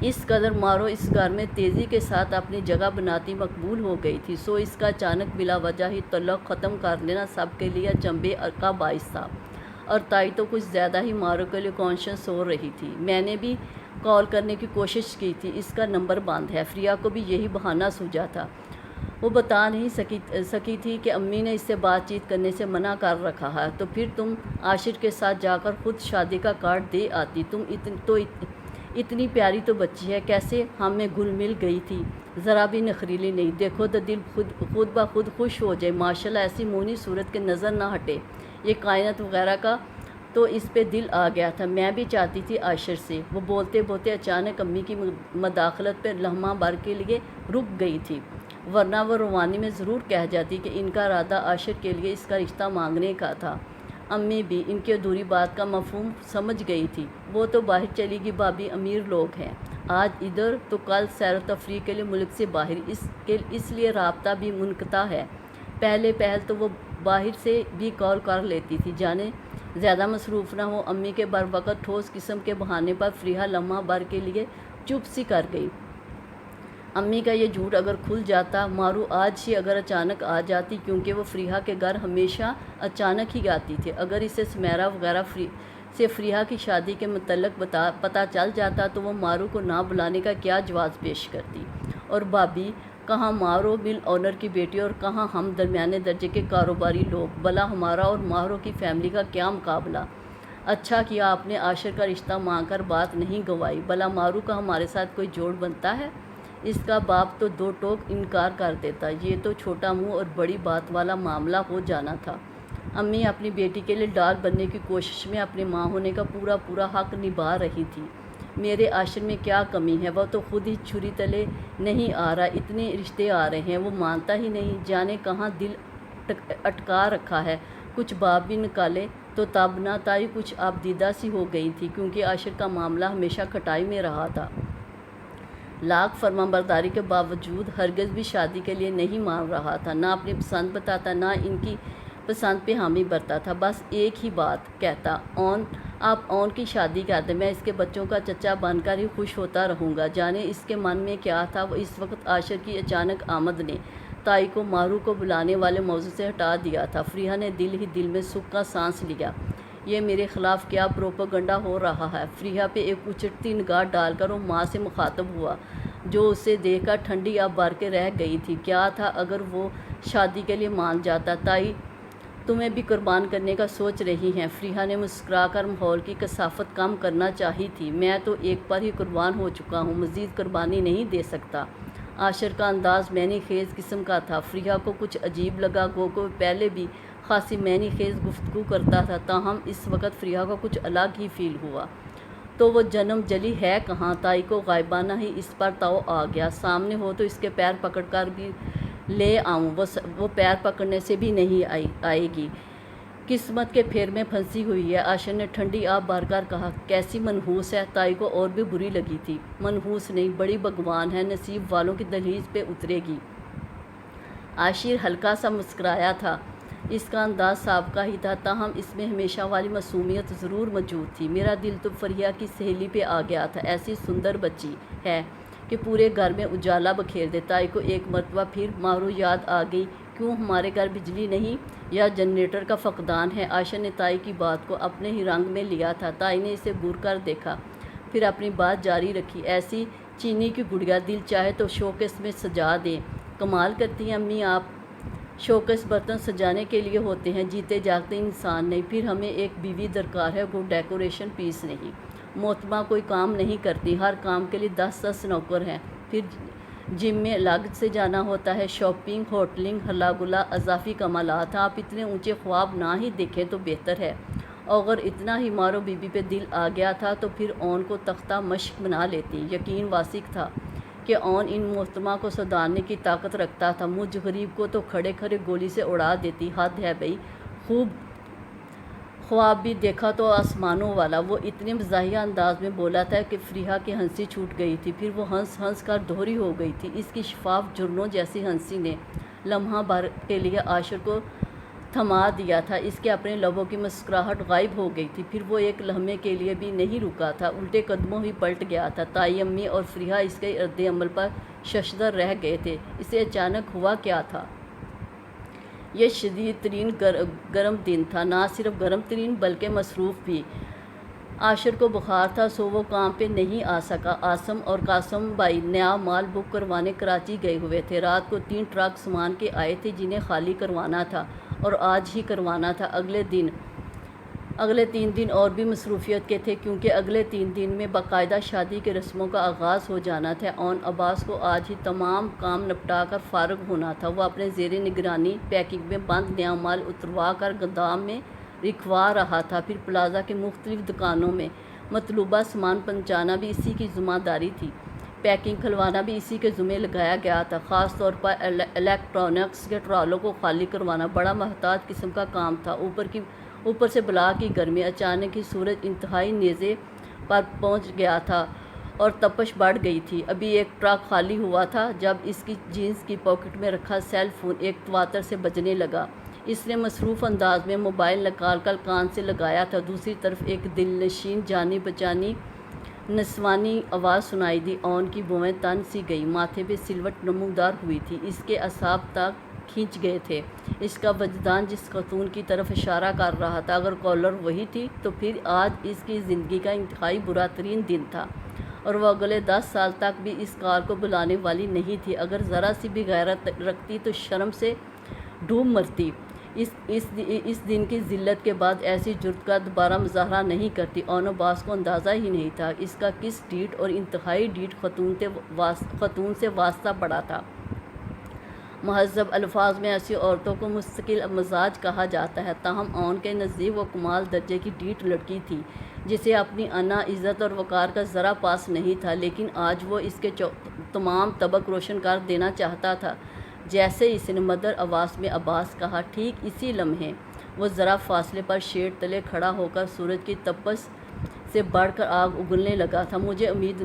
اس قدر مارو اس گھر میں تیزی کے ساتھ اپنی جگہ بناتی مقبول ہو گئی تھی، سو اس کا اچانک بلا وجہ ہی تعلق ختم کر لینا سب کے لیے اچنبھے کا باعث تھا، اور تائی تو کچھ زیادہ ہی مارو کے لیے کانشیس ہو رہی تھی۔ میں نے بھی کال کرنے کی کوشش کی تھی، اس کا نمبر بند ہے۔ فریحہ کو بھی یہی بہانہ سوجا تھا، وہ بتا نہیں سکی تھی کہ امی نے اس سے بات چیت کرنے سے منع کر رکھا ہے، تو پھر تم عاشر کے ساتھ جا کر خود شادی کا کارڈ دے آتی، تم اتنی پیاری تو بچی ہے، کیسے ہم میں گھل مل گئی تھی، ذرا بھی نخریلی نہیں، دیکھو تو دل خود بخود خوش ہو جائے، ماشاءاللہ ایسی مونی صورت کے نظر نہ ہٹے، یہ کائنات وغیرہ کا تو اس پہ دل آ گیا تھا، میں بھی چاہتی تھی عاشر سے۔ وہ بولتے اچانک امی کی مداخلت پہ لمحہ بھر کے لیے رک گئی تھی، ورنہ وہ روانی میں ضرور کہہ جاتی کہ ان کا ارادہ عاشر کے لیے اس کا رشتہ مانگنے کا تھا۔ امی بھی ان کی ادھوری بات کا مفہوم سمجھ گئی تھی، وہ تو باہر چلی گئی، بھابھی امیر لوگ ہیں، آج ادھر تو کل سیر و تفریح کے لیے ملک سے باہر، اس لیے رابطہ بھی منقطع ہے۔ پہل تو وہ باہر سے بھی کال کر لیتی تھی، جانے زیادہ مصروف نہ ہو۔ امی کے بر وقت ٹھوس قسم کے بہانے پر فریحہ لمحہ بھر کے لیے چپ سی کر گئی۔ امی کا یہ جھوٹ اگر کھل جاتا، مارو آج ہی اگر اچانک آ جاتی، کیونکہ وہ فریحہ کے گھر ہمیشہ اچانک ہی آتی تھی، اگر اسے سمیرا وغیرہ سے فریحہ کی شادی کے متعلق پتہ چل جاتا تو وہ مارو کو نہ بلانے کا کیا جواز پیش کرتی؟ اور بھابھی، کہاں مارو مل آنر کی بیٹی اور کہاں ہم درمیانے درجے کے کاروباری لوگ، بھلا ہمارا اور مارو کی فیملی کا کیا مقابلہ؟ اچھا کیا آپ نے عاشر کا رشتہ مانگ کر بات نہیں گنوائی، بھلا مارو کا ہمارے ساتھ کوئی جوڑ بنتا ہے؟ اس کا باپ تو دو ٹوک انکار کر دیتا، یہ تو چھوٹا منہ اور بڑی بات والا معاملہ ہو جانا تھا۔ امی اپنی بیٹی کے لیے ڈال بننے کی کوشش میں اپنے ماں ہونے کا پورا حق نبھا رہی تھی۔ میرے عاشر میں کیا کمی ہے، وہ تو خود ہی چھری تلے نہیں آ رہا، اتنے رشتے آ رہے ہیں وہ مانتا ہی نہیں، جانے کہاں دل اٹکا رکھا ہے۔ کچھ باپ بھی نکالے تو تب نہ، تائی کچھ اب دیدہ سی ہو گئی تھی، کیونکہ عاشر کا معاملہ ہمیشہ کھٹائی میں رہا تھا، لاکھ فرما برداری کے باوجود ہرگز بھی شادی کے لیے نہیں مان رہا تھا، نہ اپنی پسند بتاتا، نہ ان کی پسند پہ حامی برتا تھا، بس ایک ہی بات کہتا، آپ اون کی شادی کر دیں، میں اس کے بچوں کا چچا بن کر ہی خوش ہوتا رہوں گا۔ جانے اس کے من میں کیا تھا، وہ اس وقت عاشر کی اچانک آمد نے تائی کو مارو کو بلانے والے موضوع سے ہٹا دیا تھا۔ فریحہ نے دل ہی دل میں سکھ کا سانس لیا، یہ میرے خلاف کیا پروپیگنڈا ہو رہا ہے؟ فریحہ پہ ایک اچٹتی نگاہ ڈال کر وہ ماں سے مخاطب ہوا، جو اسے دیکھ کر ٹھنڈی اب بھر کے رہ گئی تھی۔ کیا تھا اگر وہ شادی کے لیے مان جاتا؟ تائی تمہیں بھی قربان کرنے کا سوچ رہی ہیں؟ فریحہ نے مسکرا کر ماحول کی کثافت کم کرنا چاہی تھی۔ میں تو ایک پر ہی قربان ہو چکا ہوں، مزید قربانی نہیں دے سکتا۔ عاشر کا انداز معنی خیز قسم کا تھا۔ فریحہ کو کچھ عجیب لگا، گو کہ پہلے بھی خاصی معنی خیز گفتگو کرتا تھا، تاہم اس وقت فریحہ کو کچھ الگ ہی فیل ہوا۔ تو وہ جنم جلی ہے کہاں؟ تائی کو غائبانہ ہی اس پر تاؤ آ گیا۔ سامنے ہو تو اس کے پیر پکڑ کر بھی لے آؤں، وہ پیر پکڑنے سے بھی نہیں آئے گی، قسمت کے پھیر میں پھنسی ہوئی ہے۔ عاشر نے ٹھنڈی آب بھر کر کہا، کیسی منحوس ہے؟ تائی کو اور بھی بری لگی تھی۔ منحوس نہیں، بڑی بھگوان ہے، نصیب والوں کی دہلیز پہ اترے گی۔ عاشر ہلکا سا مسکرایا تھا۔ اس کا انداز سابقہ ہی تھا، تاہم اس میں ہمیشہ والی معصومیت ضرور موجود تھی۔ میرا دل تو فریحہ کی سہیلی پہ آ گیا تھا، ایسی سندر بچی ہے کہ پورے گھر میں اجالا بکھیر دے۔ تائی کو ایک مرتبہ پھر مارو یاد آ گئی، کیوں ہمارے گھر بجلی نہیں یا جنریٹر کا فقدان ہے؟ عاشر نے تائی کی بات کو اپنے ہی رنگ میں لیا تھا۔ تائی نے اسے گور کر دیکھا، پھر اپنی بات جاری رکھی، ایسی چینی کی گڑیا دل چاہے تو شوکیس میں سجا دیں۔ کمال کرتی ہیں امی آپ، شوکیس برتن سجانے کے لیے ہوتے ہیں، جیتے جاگتے انسان نہیں۔ پھر ہمیں ایک بیوی درکار ہے، وہ ڈیکوریشن پیس نہیں۔ محتمہ کوئی کام نہیں کرتی، ہر کام کے لیے 10 نوکر ہیں۔ پھر جم میں الگ سے جانا ہوتا ہے، شاپنگ، ہوٹلنگ، ہلا گلا، اضافی کمالات۔ آپ اتنے اونچے خواب نہ ہی دیکھیں تو بہتر ہے۔ اگر اتنا ہی مارو بی بی پہ دل آ گیا تھا تو پھر اون کو تختہ مشق بنا لیتی۔ یقین واثق تھا کہ اون ان محتمہ کو سدھارنے کی طاقت رکھتا تھا۔ مجھ غریب کو تو کھڑے کھڑے گولی سے اڑا دیتی۔ حد ہے بھئی، خواب بھی دیکھا تو آسمانوں والا۔ وہ اتنے مزاحیہ انداز میں بولا تھا کہ فریحہ کی ہنسی چھوٹ گئی تھی، پھر وہ ہنس ہنس کر دوہری ہو گئی تھی۔ اس کی شفاف جھرنوں جیسی ہنسی نے لمحہ بھر کے لیے عاشر کو تھما دیا تھا۔ اس کے اپنے لبوں کی مسکراہٹ غائب ہو گئی تھی، پھر وہ ایک لمحے کے لیے بھی نہیں رکا تھا، الٹے قدموں ہی پلٹ گیا تھا۔ تائی امی اور فریحہ اس کے رد عمل پر ششدر رہ گئے تھے۔ اسے اچانک ہوا کیا تھا؟ یہ شدید ترین گرم دن تھا، نہ صرف گرم ترین بلکہ مصروف بھی۔ عاشر کو بخار تھا سو وہ کام پہ نہیں آ سکا۔ عاصم اور قاسم بھائی نیا مال بک کروانے کراچی گئے ہوئے تھے۔ رات کو 3 ٹرک سامان کے آئے تھے جنہیں خالی کروانا تھا اور آج ہی کروانا تھا۔ اگلے 3 دن اور بھی مصروفیت کے تھے، کیونکہ اگلے 3 دن میں باقاعدہ شادی کے رسموں کا آغاز ہو جانا تھا۔ اون عباس کو آج ہی تمام کام نپٹا کر فارغ ہونا تھا۔ وہ اپنے زیر نگرانی پیکنگ میں بند نیا مال اتروا کر گودام میں رکھوا رہا تھا، پھر پلازہ کے مختلف دکانوں میں مطلوبہ سامان پہنچانا بھی اسی کی ذمہ داری تھی۔ پیکنگ کھلوانا بھی اسی کے ذمہ لگایا گیا تھا۔ خاص طور پر الیکٹرانکس کے ٹرالوں کو خالی کروانا بڑا محتاط قسم کا کام تھا۔ اوپر سے بلا کی گرمی، اچانک ہی سورج انتہائی نیزے پر پہنچ گیا تھا اور تپش بڑھ گئی تھی۔ ابھی ایک ٹرک خالی ہوا تھا جب اس کی جینس کی پاکٹ میں رکھا سیل فون ایک تواتر سے بجنے لگا۔ اس نے مصروف انداز میں موبائل نکال کر کان سے لگایا تھا۔ دوسری طرف ایک دل نشین جانی پہچانی نسوانی آواز سنائی دی۔ اون کی بھویں تن سی گئی، ماتھے پہ سلوٹ نمودار ہوئی تھی، اس کے اعصاب تک کھنچ گئے تھے۔ اس کا وجدان جس خاتون کی طرف اشارہ کر رہا تھا، اگر کالر وہی تھی تو پھر آج اس کی زندگی کا انتہائی برا ترین دن تھا، اور وہ اگلے 10 سال تک بھی اس کال کو بلانے والی نہیں تھی۔ اگر ذرا سی بھی غیرت رکھتی تو شرم سے ڈوب مرتی۔ اس دن کی ذلت کے بعد ایسی جرأت کا دوبارہ مظاہرہ نہیں کرتی۔ اون عباس کو اندازہ ہی نہیں تھا اس کا کس ڈھیٹ اور انتہائی ڈھیٹ خاتون سے واسطہ پڑا تھا۔ مہذب الفاظ میں ایسی عورتوں کو مستقل مزاج کہا جاتا ہے، تاہم اون کے نزدیک وہ کمال درجے کی ڈھیٹ لڑکی تھی جسے اپنی انا، عزت اور وقار کا ذرا پاس نہیں تھا، لیکن آج وہ اس کے تمام طبق روشن کر دینا چاہتا تھا۔ جیسے اس نے مدر آواز میں عباس کہا، ٹھیک اسی لمحے وہ ذرا فاصلے پر شیڈ تلے کھڑا ہو کر سورج کی تپش سے بڑھ کر آگ اگلنے لگا تھا۔ مجھے امید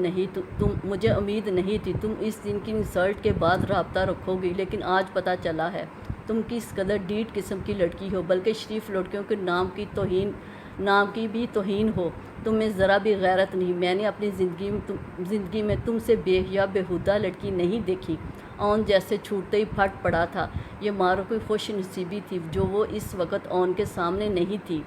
نہیں تھی تم اس دن کی انسلٹ کے بعد رابطہ رکھو گی، لیکن آج پتہ چلا ہے تم کس قدر ڈھیٹ قسم کی لڑکی ہو، بلکہ شریف لڑکیوں کے نام کی بھی توہین ہو۔ تم میں ذرا بھی غیرت نہیں۔ میں نے اپنی زندگی میں تم سے بے حیا بےہودہ لڑکی نہیں دیکھی۔ اون جیسے چھوٹتے ہی پھٹ پڑا تھا۔ یہ مارو کوئی خوش نصیبی تھی جو وہ اس وقت اون کے سامنے نہیں تھی،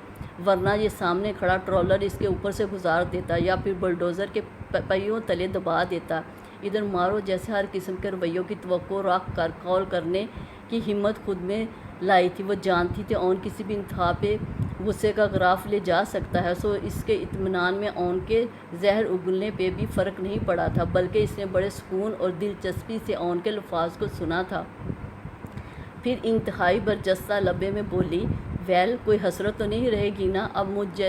ورنہ یہ سامنے کھڑا ٹرالر اس کے اوپر سے گزار دیتا یا پھر بلڈوزر کے پہیوں تلے دبا دیتا۔ ادھر مارو جیسے ہر قسم کے رویوں کی توقع رکھ کر کال کرنے کی ہمت خود میں لائی تھی۔ وہ جانتی تھی اون کسی بھی انتہا پہ غصے کا گراف لے جا سکتا ہے، سو اس کے اطمینان میں اون کے زہر اگلنے پہ بھی فرق نہیں پڑا تھا، بلکہ اس نے بڑے سکون اور دلچسپی سے اون کے الفاظ کو سنا تھا۔ پھر انتہائی برجستہ لہجے میں بولی، ویل، کوئی حسرت تو نہیں رہے گی نا؟ اب مجھ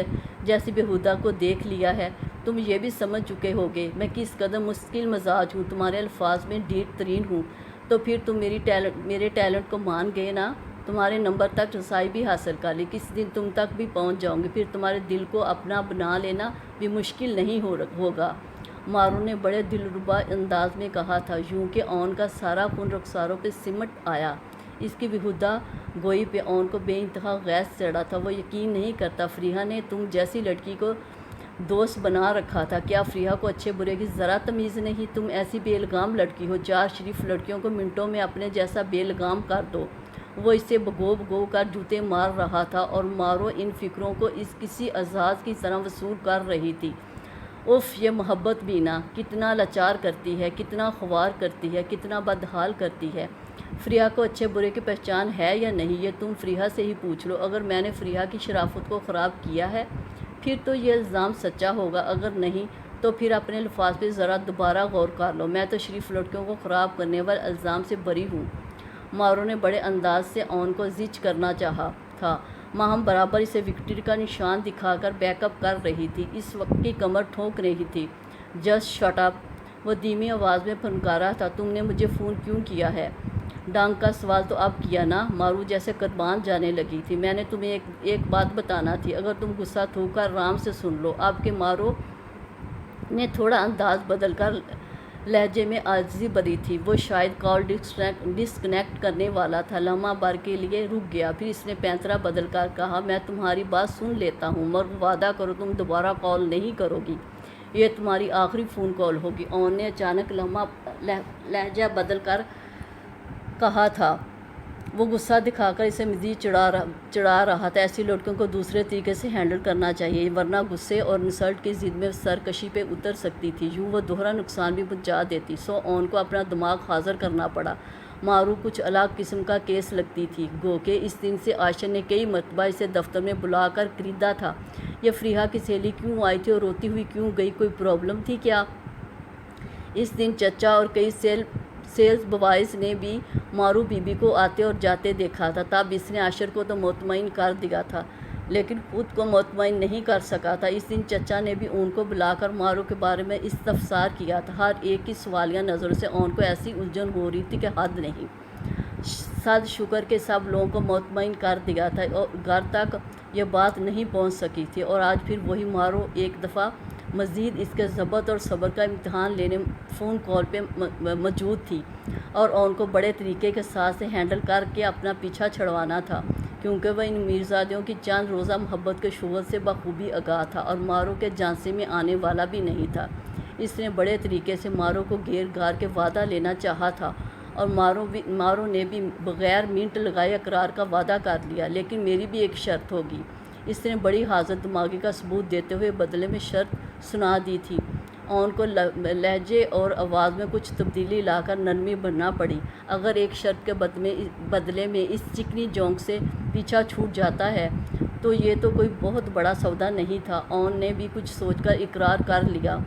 جیسی بیہودہ کو دیکھ لیا ہے، تم یہ بھی سمجھ چکے ہوگے میں کس قدر مشکل مزاج ہوں، تمہارے الفاظ میں ڈھیٹ ترین ہوں۔ تو پھر تم میرے ٹیلنٹ کو مان گئے نا؟ تمہارے نمبر تک رسائی بھی حاصل کر لی، کس دن تم تک بھی پہنچ جاؤں گی، پھر تمہارے دل کو اپنا بنا لینا بھی مشکل نہیں ہوگا۔ مارو نے بڑے دلربا انداز میں کہا تھا، یوں کہ اون کا سارا خون رخساروں پہ سمٹ آیا۔ اس کی بیہودہ گوئی پہ اون کو بے انتہا غیظ چڑھا تھا۔ وہ یقین نہیں کرتا فریحہ نے تم جیسی لڑکی کو دوست بنا رکھا تھا۔ کیا فریحہ کو اچھے برے کی ذرا تمیز نہیں؟ تم ایسی بے لگام لڑکی ہو، 4 شریف لڑکیوں کو منٹوں میں اپنے جیسا بے لگام کر دو۔ وہ اسے بھگو بھگو کر جوتے مار رہا تھا اور مارو ان فکروں کو کسی اعزاز کی طرح وصول کر رہی تھی۔ اف، یہ محبت بھی نا، کتنا لاچار کرتی ہے، کتنا خوار کرتی ہے، کتنا بدحال کرتی ہے۔ فریحہ کو اچھے برے کی پہچان ہے یا نہیں، یہ تم فریحہ سے ہی پوچھ لو۔ اگر میں نے فریحہ کی شرافت کو خراب کیا ہے پھر تو یہ الزام سچا ہوگا، اگر نہیں تو پھر اپنے الفاظ پہ ذرا دوبارہ غور کر لو۔ میں تو شریف لڑکیوں کو خراب کرنے والے الزام سے بری ہوں۔ مارو نے بڑے انداز سے اون کو زج کرنا چاہا تھا، ماہم برابر اسے وکٹری کا نشان دکھا کر بیک اپ کر رہی تھی۔ اس وقت کی کمر ٹھونک رہی تھی۔ جسٹ شٹ اپ، وہ دھیمی آواز میں پھنکارا تھا، تم نے مجھے فون کیوں کیا ہے؟ ڈانگ کا سوال تو اب کیا نا؟ مارو جیسے قربان جانے لگی تھی۔ میں نے تمہیں ایک بات بتانا تھی، اگر تم غصہ تھوک کر آرام سے سن لو۔ اب کہ مارو نے تھوڑا انداز بدل کر لہجے میں عاجزی بری تھی، وہ شاید کال ڈسکنیکٹ کرنے والا تھا، لمحہ بھر کے لیے رک گیا، پھر اس نے پینترا بدل کر کہا، میں تمہاری بات سن لیتا ہوں مگر وعدہ کرو تم دوبارہ کال نہیں کرو گی، یہ تمہاری آخری فون کال ہوگی۔ اون نے اچانک لہجہ بدل کر کہا تھا، وہ غصہ دکھا کر اسے مزید چڑھا رہا تھا۔ ایسی لڑکیوں کو دوسرے طریقے سے ہینڈل کرنا چاہیے، ورنہ غصے اور انسلٹ کی ضد میں سرکشی پہ اتر سکتی تھی، یوں وہ دوہرا نقصان بھی پہنچا دیتی۔ سو اون کو اپنا دماغ حاضر کرنا پڑا۔ مارو کچھ الگ قسم کا کیس لگتی تھی، گو کہ اس دن سے عائشہ نے کئی مرتبہ اسے دفتر میں بلا کر خریدا تھا۔ یہ فریحہ کی سہیلی کیوں آئی تھی اور روتی ہوئی کیوں گئی؟ کوئی پرابلم تھی کیا؟ اس دن چچا اور کئی سیلز بوائز نے بھی مارو بی بی کو آتے اور جاتے دیکھا تھا۔ تب اس نے عاشر کو تو مطمئن کر دیا تھا لیکن خود کو مطمئن نہیں کر سکا تھا۔ اس دن چچا نے بھی اون کو بلا کر مارو کے بارے میں استفسار کیا تھا۔ ہر ایک کی سوالیہ نظروں سے اون کو ایسی الجھن ہو رہی تھی کہ حد نہیں۔ صد شکر کہ سب لوگوں کو مطمئن کر دیا تھا اور گھر تک یہ بات نہیں پہنچ سکی تھی، اور آج پھر وہی مارو ایک دفعہ مزید اس کے ضبط اور صبر کا امتحان لینے فون کال پہ موجود تھی، اور اون کو بڑے طریقے کے ساتھ ہینڈل کر کے اپنا پیچھا چھڑوانا تھا، کیونکہ وہ ان میرزادیوں کی چند روزہ محبت کے شغل سے بخوبی آگاہ تھا اور مارو کے جانسے میں آنے والا بھی نہیں تھا۔ اس نے بڑے طریقے سے مارو کو گیر گار کے وعدہ لینا چاہا تھا، اور مارو نے بھی بغیر منٹ لگائے اقرار کا وعدہ کر لیا، لیکن میری بھی ایک شرط ہوگی۔ اس نے بڑی حاضر دماغی کا ثبوت دیتے ہوئے بدلے میں شرط سنا دی تھی۔ اون کو لہجے اور آواز میں کچھ تبدیلی لا کر نرمی بننا پڑی۔ اگر ایک شرط کے بدلے میں اس چکنی جونک سے پیچھا چھوٹ جاتا ہے تو یہ تو کوئی بہت بڑا سودا نہیں تھا۔ اون نے بھی کچھ سوچ کر اقرار کر لیا،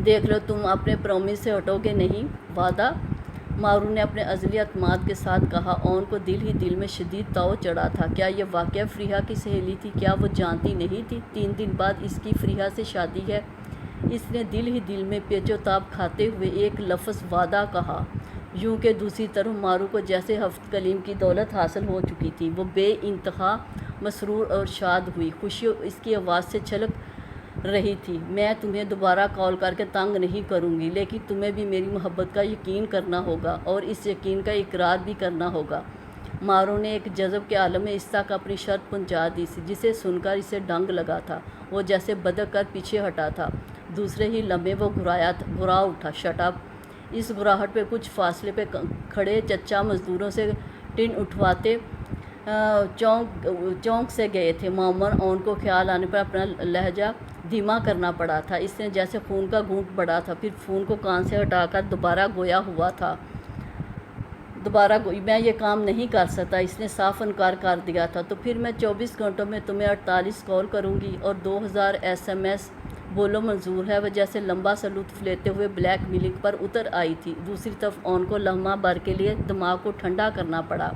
دیکھ لو تم اپنے پرومس سے ہٹو گے نہیں؟ وعدہ؟ مارو نے اپنے ازلی اعتماد کے ساتھ کہا۔ اون کو دل ہی دل میں شدید تاؤ چڑھا تھا۔ کیا یہ واقعہ فریحہ کی سہیلی تھی؟ کیا وہ جانتی نہیں تھی 3 دن بعد اس کی فریحہ سے شادی ہے؟ اس نے دل ہی دل میں پیچ و تاب کھاتے ہوئے ایک لفظ وعدہ کہا، یوں کہ دوسری طرف مارو کو جیسے ہفت کلیم کی دولت حاصل ہو چکی تھی۔ وہ بے انتہا مسرور اور شاد ہوئی، خوشی اس کی آواز سے چھلک رہی تھی۔ میں تمہیں دوبارہ کال کر کے تنگ نہیں کروں گی، لیکن تمہیں بھی میری محبت کا یقین کرنا ہوگا اور اس یقین کا اقرار بھی کرنا ہوگا۔ مارو نے ایک جذب کے عالم میں اس تک اپنی شرط پہنچا دی جسے سن کر اسے ڈنگ لگا تھا۔ وہ جیسے بدک کر پیچھے ہٹا تھا، دوسرے ہی لمحے وہ گھرا اٹھا۔ Shut up! اس گھراہٹ پہ کچھ فاصلے پہ کھڑے چچا مزدوروں سے ٹن اٹھواتے چونک سے گئے تھے۔ معمولاً اون کو خیال آنے پر اپنا لہجہ دھیما کرنا پڑا تھا۔ اس نے جیسے خون کا گھونٹ بڑھا تھا، پھر فون کو کان سے ہٹا کر دوبارہ گویا ہوا تھا، دوبارہ کوئی میں یہ کام نہیں کر سکتا، اس نے صاف انکار کر دیا تھا۔ تو پھر میں 24 گھنٹوں میں تمہیں 48 کال کروں گی اور 2000 SMS بولو منظور ہے۔ وہ جیسے لمبا سا لطف لیتے ہوئے بلیک میلنگ پر اتر آئی تھی۔ دوسری طرف اون کو لمحہ بھر کے لیے دماغ کو ٹھنڈا کرنا پڑا۔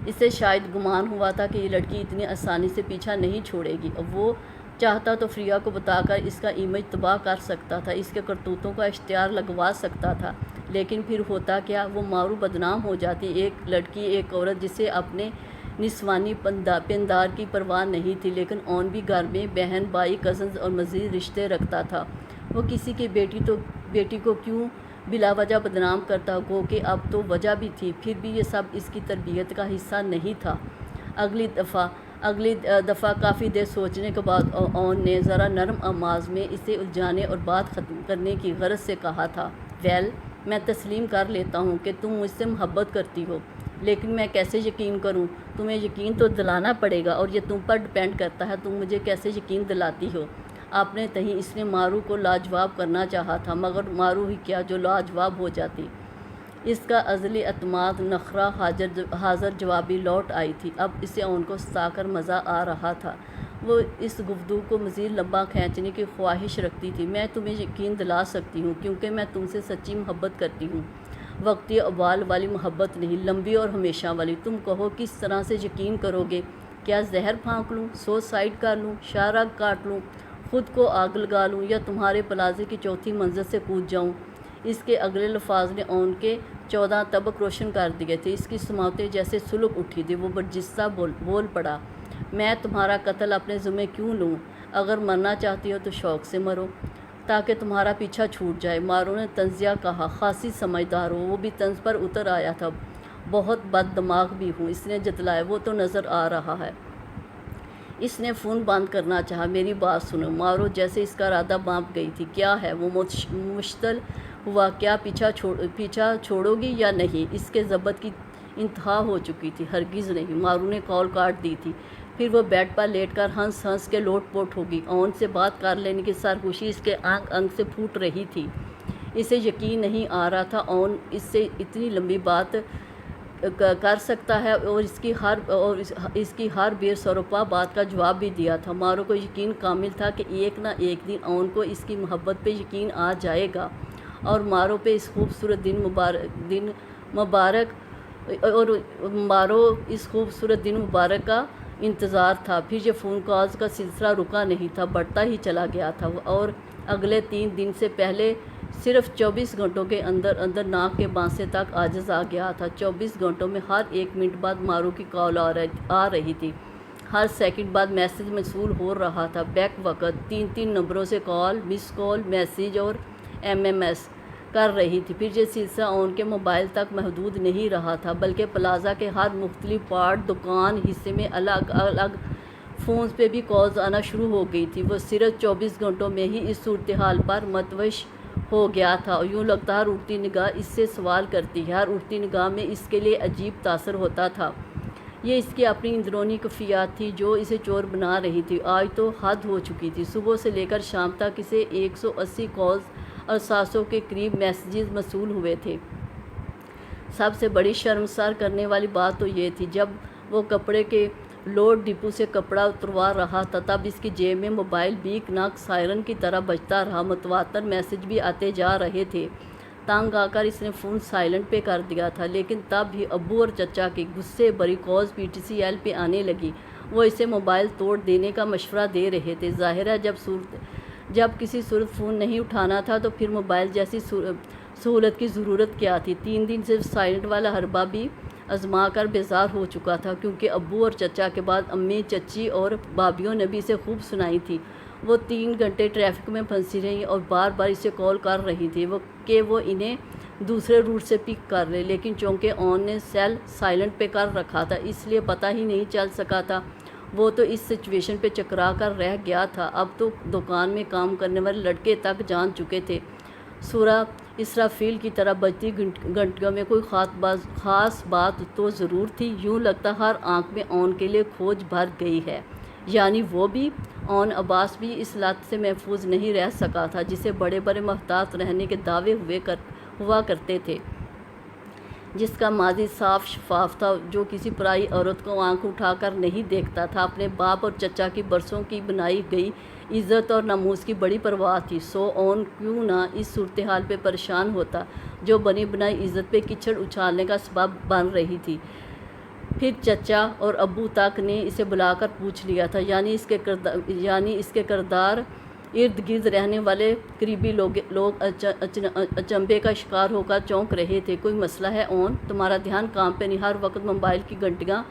اسے شاید گمان ہوا تھا کہ یہ لڑکی اتنی آسانی سے پیچھا نہیں چھوڑے گی، اور وہ چاہتا تو فریہ کو بتا کر اس کا امیج تباہ کر سکتا تھا، اس کے کرتوتوں کا اشتہار لگوا سکتا تھا، لیکن پھر ہوتا کیا؟ وہ مارو بدنام ہو جاتی۔ ایک لڑکی، ایک عورت جسے اپنے نسوانی پندار کی پرواہ نہیں تھی، لیکن اون بھی گھر میں بہن، بھائی، کزنز اور مزید رشتے رکھتا تھا۔ وہ کسی کی بیٹی کو کیوں بلا وجہ بدنام کرتا؟ گو کہ اب تو وجہ بھی تھی، پھر بھی یہ سب اس کی تربیت کا حصہ نہیں تھا۔ اگلی دفعہ کافی دیر سوچنے کے بعد اون نے ذرا نرم آواز میں اسے الجھانے اور بات ختم کرنے کی غرض سے کہا تھا، ویل، میں تسلیم کر لیتا ہوں کہ تم مجھ سے محبت کرتی ہو، لیکن میں کیسے یقین کروں؟ تمہیں یقین تو دلانا پڑے گا، اور یہ تم پر ڈپینڈ کرتا ہے تم مجھے کیسے یقین دلاتی ہو۔ اپنے تہیں اس نے مارو کو لاجواب کرنا چاہا تھا، مگر مارو ہی کیا جو لاجواب ہو جاتی۔ اس کا ازلی اعتماد، نخرہ، حاضر جوابی لوٹ آئی تھی۔ اب اسے اون کو ستا کر مزہ آ رہا تھا۔ وہ اس گفتگو کو مزید لمبا کھینچنے کی خواہش رکھتی تھی۔ میں تمہیں یقین دلا سکتی ہوں کیونکہ میں تم سے سچی محبت کرتی ہوں، وقتی ابال والی محبت نہیں، لمبی اور ہمیشہ والی۔ تم کہو کس طرح سے یقین کرو گے؟ کیا زہر پھانک لوں، سوسائڈ کر لوں، شاہراہ کاٹ لوں، خود کو آگ لگا لوں، یا تمہارے پلازے کی چوتھی منزل سے کود جاؤں؟ اس کے اگلے الفاظ نے اون کے 14 طبق روشن کر دیے تھے۔ اس کی سماعتیں جیسے سلک اٹھی تھی۔ وہ برجستہ بول پڑا، میں تمہارا قتل اپنے ذمے کیوں لوں؟ اگر مرنا چاہتی ہو تو شوق سے مرو، تاکہ تمہارا پیچھا چھوٹ جائے۔ مارو نے طنزیہ کہا، خاصی سمجھدار ہو۔ وہ بھی طنز پر اتر آیا تھا۔ بہت بد دماغ بھی ہوں، اس نے جتلایا۔ وہ تو نظر آ رہا ہے۔ اس نے فون بند کرنا چاہا۔ میری بات سنو۔ مارو جیسے اس کا ارادہ بانپ گئی تھی۔ کیا ہے؟ وہ مشتعل ہوا۔ کیا پیچھا چھوڑو گی یا نہیں؟ اس کے ضبط کی انتہا ہو چکی تھی۔ ہرگز نہیں۔ مارو نے کال کاٹ دی تھی۔ پھر وہ بیڈ پر لیٹ کر ہنس کے لوٹ پوٹ ہوگی۔ اون سے بات کر لینے کی سرخوشی اس کے انگ سے پھوٹ رہی تھی۔ اسے یقین نہیں آ رہا تھا اون اس سے اتنی لمبی بات کر سکتا ہے، اور اس کی ہر بے سروپا بات کا جواب بھی دیا تھا۔ مارو کو یقین کامل تھا کہ ایک نہ ایک دن اون کو اس کی محبت پہ یقین آ جائے گا، اور مارو پہ اس خوبصورت دن مبارک کا انتظار تھا۔ پھر یہ فون کالز کا سلسلہ رکا نہیں تھا، بڑھتا ہی چلا گیا تھا، اور اگلے 3 دن سے پہلے صرف 24 گھنٹوں کے اندر ناک کے بانسے تک عاجز آ گیا تھا۔ 24 گھنٹوں میں ہر 1 منٹ بعد مارو کی کال آ رہی تھی، ہر سیکنڈ بعد میسج موصول ہو رہا تھا۔ بیک وقت 3 نمبروں سے کال، مس کال، میسج اور SMS کر رہی تھی۔ پھر یہ سلسلہ اون کے موبائل تک محدود نہیں رہا تھا، بلکہ پلازا کے ہر مختلف پارٹ، دکان، حصے میں الگ الگ فونز پہ بھی کالز آنا شروع ہو گئی تھی۔ وہ صرف 24 گھنٹوں میں ہی اس صورتحال پر متوش ہو گیا تھا، اور یوں لگتا ہر اٹھتی نگاہ اس سے سوال کرتی ہے، ہر اٹھتی نگاہ میں اس کے لیے عجیب تاثر ہوتا تھا۔ یہ اس کی اپنی اندرونی کیفیات تھی جو اسے چور بنا رہی تھی۔ آج تو حد ہو چکی تھی۔ صبح سے لے کر شام تک اسے 180 کالز اور 700 کے قریب میسیجز موصول ہوئے تھے۔ سب سے بڑی شرمسار کرنے والی بات تو یہ تھی، جب وہ کپڑے کے لوڈ ڈپو سے کپڑا اتروا رہا تھا تب اس کی جیب میں موبائل بیک ناک سائرن کی طرح بجتا رہا۔ متواتر میسج بھی آتے جا رہے تھے۔ تنگ آ کر اس نے فون سائلنٹ پہ کر دیا تھا، لیکن تب بھی ابو اور چچا کی غصے بھری کالز PTCL پہ آنے لگی۔ وہ اسے موبائل توڑ دینے کا مشورہ دے رہے تھے۔ ظاہر ہے جب کسی صورت فون نہیں اٹھانا تھا تو پھر موبائل جیسی سہولت کی ضرورت کیا تھی۔ 3 دن سے سائلنٹ والا حربہ بھی آزما کر بیزار ہو چکا تھا، کیونکہ ابو اور چچا کے بعد امی، چچی اور بھابھیوں نے بھی اسے خوب سنائی تھی۔ وہ 3 گھنٹے ٹریفک میں پھنسی رہیں اور بار بار اسے کال کر رہی تھی کہ وہ انہیں دوسرے روٹ سے پک کر لے، لیکن چونکہ اون نے سیل سائلنٹ پہ کر رکھا تھا اس لیے پتہ ہی نہیں چل سکا تھا۔ وہ تو اس سچویشن پہ چکرا کر رہ گیا تھا۔ اب تو دکان میں کام کرنے والے لڑکے تک جان چکے تھے سورہ اسرافیل کی طرح بجتی گھنٹیوں میں کوئی خاص بات تو ضرور تھی۔ یوں لگتا ہر آنکھ میں اون کے لیے کھوج بھر گئی ہے، یعنی وہ بھی اون عباس بھی اس لت سے محفوظ نہیں رہ سکا تھا جسے بڑے محتاط رہنے کے دعوے ہوا کرتے تھے۔ جس کا ماضی صاف شفاف تھا، جو کسی پرائی عورت کو آنکھ اٹھا کر نہیں دیکھتا تھا۔ اپنے باپ اور چچا کی برسوں کی بنائی گئی عزت اور ناموس کی بڑی پرواہ تھی۔ سو اون کیوں نہ اس صورتحال پہ پریشان ہوتا جو بنی بنائی عزت پہ کیچڑ اچھالنے کا سبب بن رہی تھی۔ پھر چچا اور ابو تک نے اسے بلا کر پوچھ لیا تھا، یعنی اس کے کردار ارد گرد رہنے والے قریبی لوگ اچنبے کا شکار ہو کر چونک رہے تھے۔ کوئی مسئلہ ہے اون؟ تمہارا دھیان کام پہ نہیں، ہر وقت موبائل کی گھنٹیاں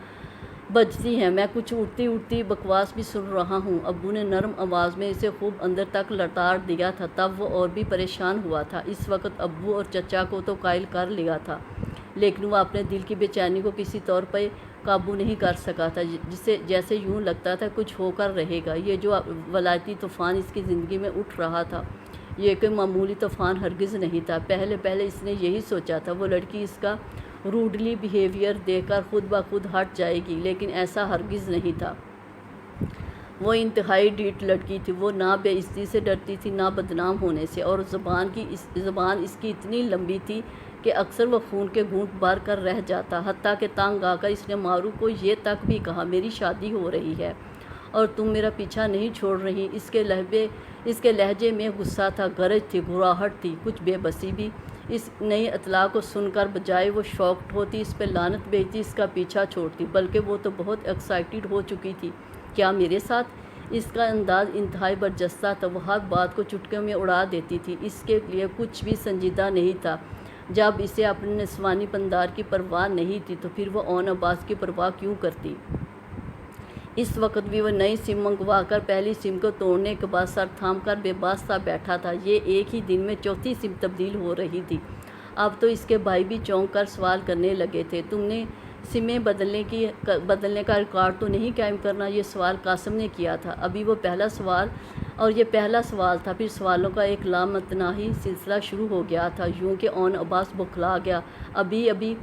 بجتی ہیں، میں کچھ اڑتی بکواس بھی سن رہا ہوں۔ ابو نے نرم آواز میں اسے خوب اندر تک لتاڑ دیا تھا، تب وہ اور بھی پریشان ہوا تھا۔ اس وقت ابو اور چچا کو تو قائل کر لیا تھا، لیکن وہ اپنے دل کی بے چینی کو کسی طور پہ قابو نہیں کر سکا تھا، جیسے یوں لگتا تھا کچھ ہو کر رہے گا۔ یہ جو ولایتی طوفان اس کی زندگی میں اٹھ رہا تھا، یہ کوئی معمولی طوفان ہرگز نہیں تھا۔ پہلے اس نے یہی سوچا تھا وہ لڑکی اس کا روڈلی بیہیویئر دیکھ کر خود بخود ہٹ جائے گی، لیکن ایسا ہرگز نہیں تھا۔ وہ انتہائی ڈھیٹ لڑکی تھی، وہ نہ بے عزتی سے ڈرتی تھی نہ بدنام ہونے سے، اور زبان اس کی اتنی لمبی تھی کہ اکثر وہ خون کے گھونٹ بھر کر رہ جاتا۔ حتیٰ کہ تنگ آ کر اس نے مارو کو یہ تک بھی کہا، میری شادی ہو رہی ہے اور تم میرا پیچھا نہیں چھوڑ رہی۔ اس کے لہجے میں غصہ تھا، گرج تھی، گھراہٹ تھی، کچھ بے بسی بھی۔ اس نئی اطلاع کو سن کر بجائے وہ شاکڈ ہوتی، اس پہ لعنت بھیجتی، اس کا پیچھا چھوڑتی، بلکہ وہ تو بہت ایکسائٹڈ ہو چکی تھی۔ کیا میرے ساتھ؟ اس کا انداز انتہائی برجستہ تھا، وہ ہر بات کو چٹکیوں میں اڑا دیتی تھی، اس کے لیے کچھ بھی سنجیدہ نہیں تھا۔ جب اسے اپنے نسوانی پندار کی پرواہ نہیں تھی تو پھر وہ اون عباس کی پرواہ کیوں کرتی؟ اس وقت بھی وہ نئی سم منگوا کر پہلی سم کو توڑنے کے بعد سر تھام کر بے باس سا بیٹھا تھا۔ یہ ایک ہی دن میں چوتھی سم تبدیل ہو رہی تھی۔ اب تو اس کے بھائی بھی چونک کر سوال کرنے لگے تھے، تم نے سمیں بدلنے کا ریکارڈ تو نہیں قائم کرنا؟ یہ سوال قاسم نے کیا تھا۔ یہ پہلا سوال تھا، پھر سوالوں کا ایک لامتناہی سلسلہ شروع ہو گیا تھا، یوں کہ اون عباس بوکھلا گیا۔ ابھی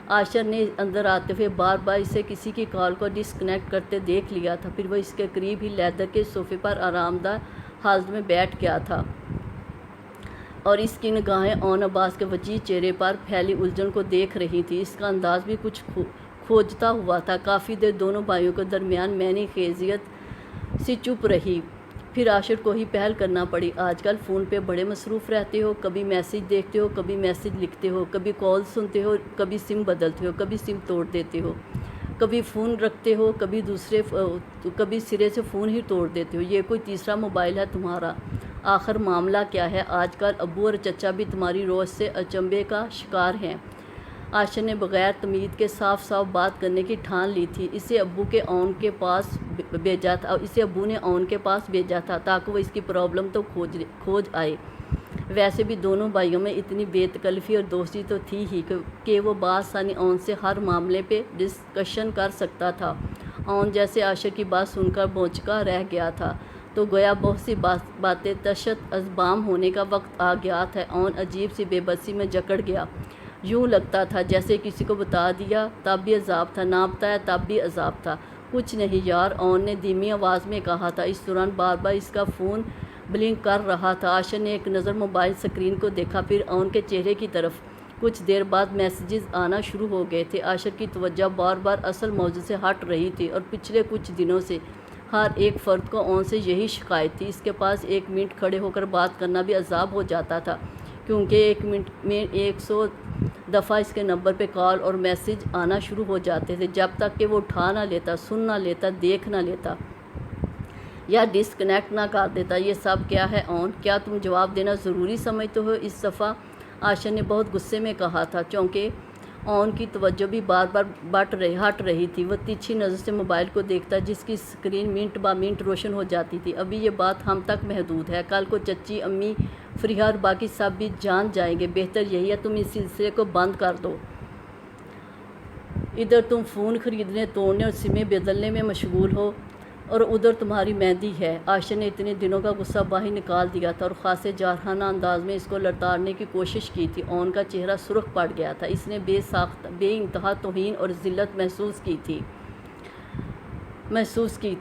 عاشر نے اندر آتے ہوئے بار بار اسے کسی کی کال کو ڈسکنیکٹ کرتے دیکھ لیا تھا، پھر وہ اس کے قریب ہی لیدر کے صوفے پر آرام دہ حالت میں بیٹھ گیا تھا اور اس کی نگاہیں اون عباس کے وجیح چہرے پر پھیلی الجھن کو دیکھ رہی تھی۔ اس کا انداز بھی کچھ کھوجتا ہوا تھا۔ کافی دیر دونوں بھائیوں کے درمیان معنی خیزیت سی چپ رہی، پھر عاشر کو ہی پہل کرنا پڑی۔ آج کل فون پہ بڑے مصروف رہتے ہو، کبھی میسج دیکھتے ہو، کبھی میسج لکھتے ہو، کبھی کال سنتے ہو، کبھی سم بدلتے ہو، کبھی سم توڑ دیتے ہو، کبھی فون رکھتے ہو، کبھی سرے سے فون ہی توڑ دیتے ہو۔ یہ کوئی تیسرا موبائل ہے تمہارا؟ آخر معاملہ کیا ہے؟ آج کل ابو اور چچا بھی تمہاری روش سے اچنبے کا شکار ہیں۔ عاشر نے بغیر تمید کے صاف بات کرنے کی ٹھان لی تھی۔ اسے ابو نے اون کے پاس بھیجا تھا تاکہ وہ اس کی پرابلم تو کھوج آئے۔ ویسے بھی دونوں بھائیوں میں اتنی بے تکلفی اور دوستی تو تھی ہی کہ وہ بآسانی اون سے ہر معاملے پہ ڈسکشن کر سکتا تھا۔ اون جیسے عاشر کی بات سن کر بونچکا رہ گیا تھا، تو گویا بہت سی باتیں تشت ازبام ہونے کا وقت آ گیا تھا۔ اون عجیب سی بے بسی میں جکڑ گیا، یوں لگتا تھا جیسے کسی کو بتا دیا تب بھی عذاب تھا، نہ بتایا تب بھی عذاب تھا۔ کچھ نہیں یار، اون نے دھیمی آواز میں کہا تھا۔ اس دوران بار بار اس کا فون بلنک کر رہا تھا۔ عاشر نے ایک نظر موبائل سکرین کو دیکھا، پھر اون کے چہرے کی طرف۔ کچھ دیر بعد میسیجز آنا شروع ہو گئے تھے۔ عاشر کی توجہ بار بار اصل موضوع سے ہٹ رہی تھی، اور پچھلے کچھ دنوں سے ہر ایک فرد کو اون سے یہی شکایت تھی، اس کے پاس ایک منٹ کھڑے ہو کر بات کرنا بھی عذاب ہو جاتا تھا، کیونکہ ایک منٹ میں 100 دفعہ اس کے نمبر پہ کال اور میسج آنا شروع ہو جاتے تھے، جب تک کہ وہ اٹھا نہ لیتا، سن نہ لیتا، دیکھ نہ لیتا یا ڈسکنیکٹ نہ کر دیتا۔ یہ سب کیا ہے اون؟ کیا تم جواب دینا ضروری سمجھتے ہو؟ اس دفعہ عاشر نے بہت غصے میں کہا تھا، چونکہ اون کی توجہ بھی بار بار ہٹ رہی تھی۔ وہ تیکھی نظر سے موبائل کو دیکھتا، جس کی سکرین منٹ با منٹ روشن ہو جاتی تھی۔ ابھی یہ بات ہم تک محدود ہے، کل کو چچی، امی، فریحہ اور باقی سب بھی جان جائیں گے۔ بہتر یہی ہے تم اس سلسلے کو بند کر دو۔ ادھر تم فون خریدنے، توڑنے اور سمیں بدلنے میں مشغول ہو، اور ادھر تمہاری مہندی ہے۔ عاشر نے اتنے دنوں کا غصہ باہر نکال دیا تھا اور خاصے جارحانہ انداز میں اس کو لڑانے کی کوشش کی تھی۔ اون کا چہرہ سرخ پڑ گیا تھا، اس نے بے انتہا توہین اور ذلت محسوس کی تھی۔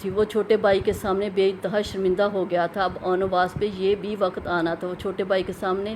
وہ چھوٹے بھائی کے سامنے بے انتہا شرمندہ ہو گیا تھا۔ اب اون عباس پہ یہ بھی وقت آنا تھا وہ چھوٹے بھائی کے سامنے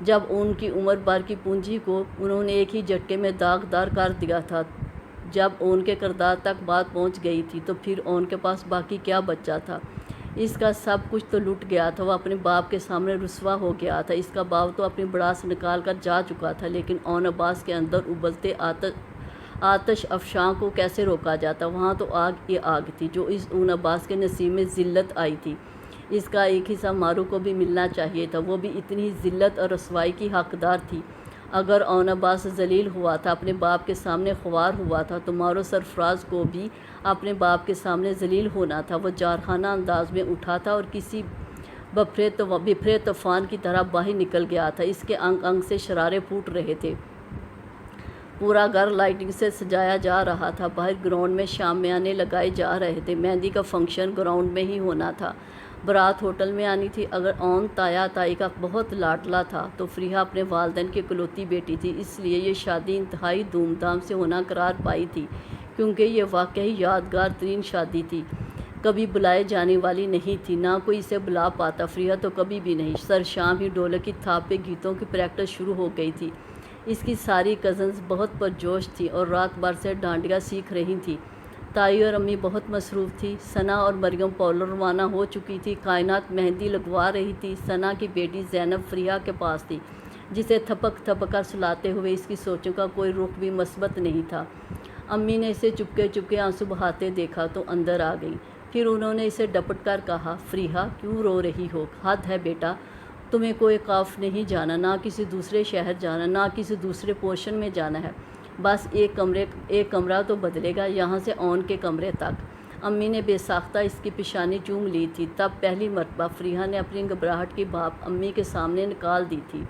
جب ان کی عمر بھر کی پونجی کو انہوں نے ایک ہی جھٹکے میں داغدار کر دیا تھا، جب ان کے کردار تک بات پہنچ گئی تھی تو پھر ان کے پاس باقی کیا بچا تھا؟ اس کا سب کچھ تو لٹ گیا تھا، وہ اپنے باپ کے سامنے رسوا ہو گیا تھا، اس کا باپ تو اپنی بڑاس نکال کر جا چکا تھا، لیکن اون عباس کے اندر ابلتے آتش افشاں کو کیسے روکا جاتا؟ وہاں تو آگ ہی آگ تھی جو اس اون عباس کے نصیب میں ذلت آئی تھی۔ اس کا ایک حصہ مارو کو بھی ملنا چاہیے تھا، وہ بھی اتنی ہی ذلت اور رسوائی کی حقدار تھی۔ اگر اون عباس ذلیل ہوا تھا، اپنے باپ کے سامنے خوار ہوا تھا، تو مارو سرفراز کو بھی اپنے باپ کے سامنے ذلیل ہونا تھا۔ وہ جارحانہ انداز میں اٹھا تھا اور کسی بپھرے طوفان کی طرح باہر نکل گیا تھا، اس کے انگ انگ سے شرارے پھوٹ رہے تھے۔ پورا گھر لائٹنگ سے سجایا جا رہا تھا، باہر گراؤنڈ میں شامیانے لگائے جا رہے تھے، مہندی کا فنکشن گراؤنڈ میں ہی ہونا تھا، بارات ہوٹل میں آنی تھی۔ اگر اون تایا تائی کا بہت لاڈلا تھا تو فریحہ اپنے والدین کی اکلوتی بیٹی تھی، اس لیے یہ شادی انتہائی دھوم دھام سے ہونا قرار پائی تھی، کیونکہ یہ واقعی یادگار ترین شادی تھی، کبھی بلائے جانے والی نہیں تھی، نہ کوئی اسے بلا پاتا۔ فریحہ تو کبھی بھی نہیں۔ سر شام ہی ڈھولک کی تھاپ پہ گیتوں کی پریکٹس شروع ہو گئی تھی۔ اس کی ساری کزنز بہت پرجوش تھیں اور رات بھر سے ڈانڈیا سیکھ رہی تھیں۔ تائی اور امی بہت مصروف تھی۔ ثنا اور مریم پارلر روانہ ہو چکی تھی، کائنات مہندی لگوا رہی تھی۔ ثنا کی بیٹی زینب فریحہ کے پاس تھی، جسے تھپک تھپک کر سلاتے ہوئے اس کی سوچوں کا کوئی رخ بھی مثبت نہیں تھا۔ امی نے اسے چپکے چپکے آنسو بہاتے دیکھا تو اندر آ گئی، پھر انہوں نے اسے ڈپٹ کر کہا، فریحہ کیوں رو رہی ہو؟ حد ہے بیٹا، تمہیں کوئی خوف نہیں جانا، نہ کسی دوسرے شہر جانا، نہ کسی دوسرے پورشن میں جانا ہے، بس ایک کمرہ تو بدلے گا، یہاں سے اون کے کمرے تک۔ امی نے بے ساختہ اس کی پیشانی چوم لی تھی، تب پہلی مرتبہ فریحہ نے اپنی گھبراہٹ کی بھاپ امی کے سامنے نکال دی تھی۔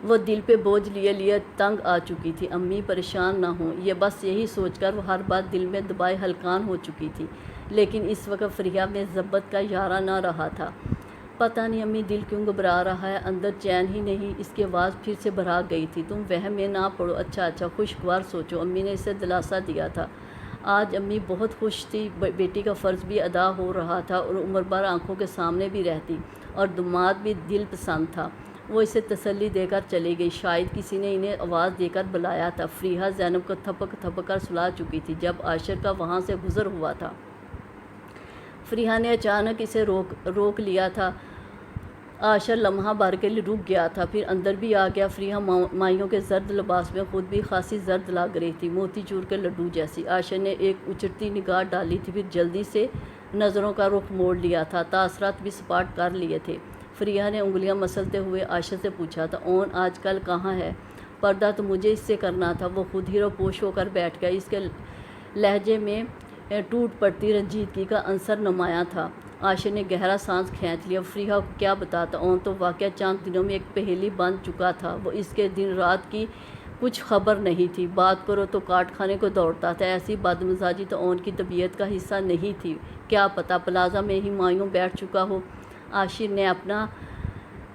وہ دل پہ بوجھ لیے لیے تنگ آ چکی تھی۔ امی پریشان نہ ہوں، یہ بس یہی سوچ کر وہ ہر بات دل میں دبائے ہلکان ہو چکی تھی، لیکن اس وقت فریحہ میں ضبط کا یارہ نہ رہا تھا۔ پتہ نہیں امی دل کیوں گھبرا رہا ہے، اندر چین ہی نہیں۔ اس کی آواز پھر سے بھرا گئی تھی، تم وہم میں نہ پڑو، اچھا خوشگوار سوچو، امی نے اسے دلاسا دیا تھا۔ آج امی بہت خوش تھی، بیٹی کا فرض بھی ادا ہو رہا تھا اور عمر بھر آنکھوں کے سامنے بھی رہتی، اور داماد بھی دل پسند تھا۔ وہ اسے تسلی دے کر چلی گئی، شاید کسی نے انہیں آواز دے کر بلایا تھا۔ فریحہ زینب کو تھپک تھپک کر سلا چکی تھی جب عاشر کا وہاں سے گزر ہوا تھا۔ فریحہ نے اچانک اسے روک لیا تھا۔ عاشر لمحہ بھر کے لیے رک گیا تھا، پھر اندر بھی آ گیا۔ فریحہ مائیوں کے زرد لباس میں خود بھی خاصی زرد لگ رہی تھی، موتی چور کے لڈو جیسی۔ عاشر نے ایک اچھڑتی نگاہ ڈالی تھی، پھر جلدی سے نظروں کا رخ موڑ لیا تھا، تاثرات بھی سپاٹ کر لیے تھے۔ فریحہ نے انگلیاں مسلتے ہوئے عاشر سے پوچھا تھا، اون آج کل کہاں ہے؟ پردہ تو مجھے اس سے کرنا تھا۔ وہ خود ہی روپوش ہو کر بیٹھ گیا، اس کے لہجے میں ٹوٹ پڑتی رنجیدگی کا عنصر نمایاں تھا۔ عاشر نے گہرا سانس کھینچ لیا۔ فریحہ کو کیا بتاتا، اون تو واقعہ چند دنوں میں ایک پہیلی بن چکا تھا، وہ اس کے دن رات کی کچھ خبر نہیں تھی، بات کرو تو کاٹ کھانے کو دوڑتا تھا۔ ایسی بدمزاجی تو اون کی طبیعت کا حصہ نہیں تھی، کیا پتہ پلازا میں ہی مایوں بیٹھ چکا ہو۔ عاشر نے اپنا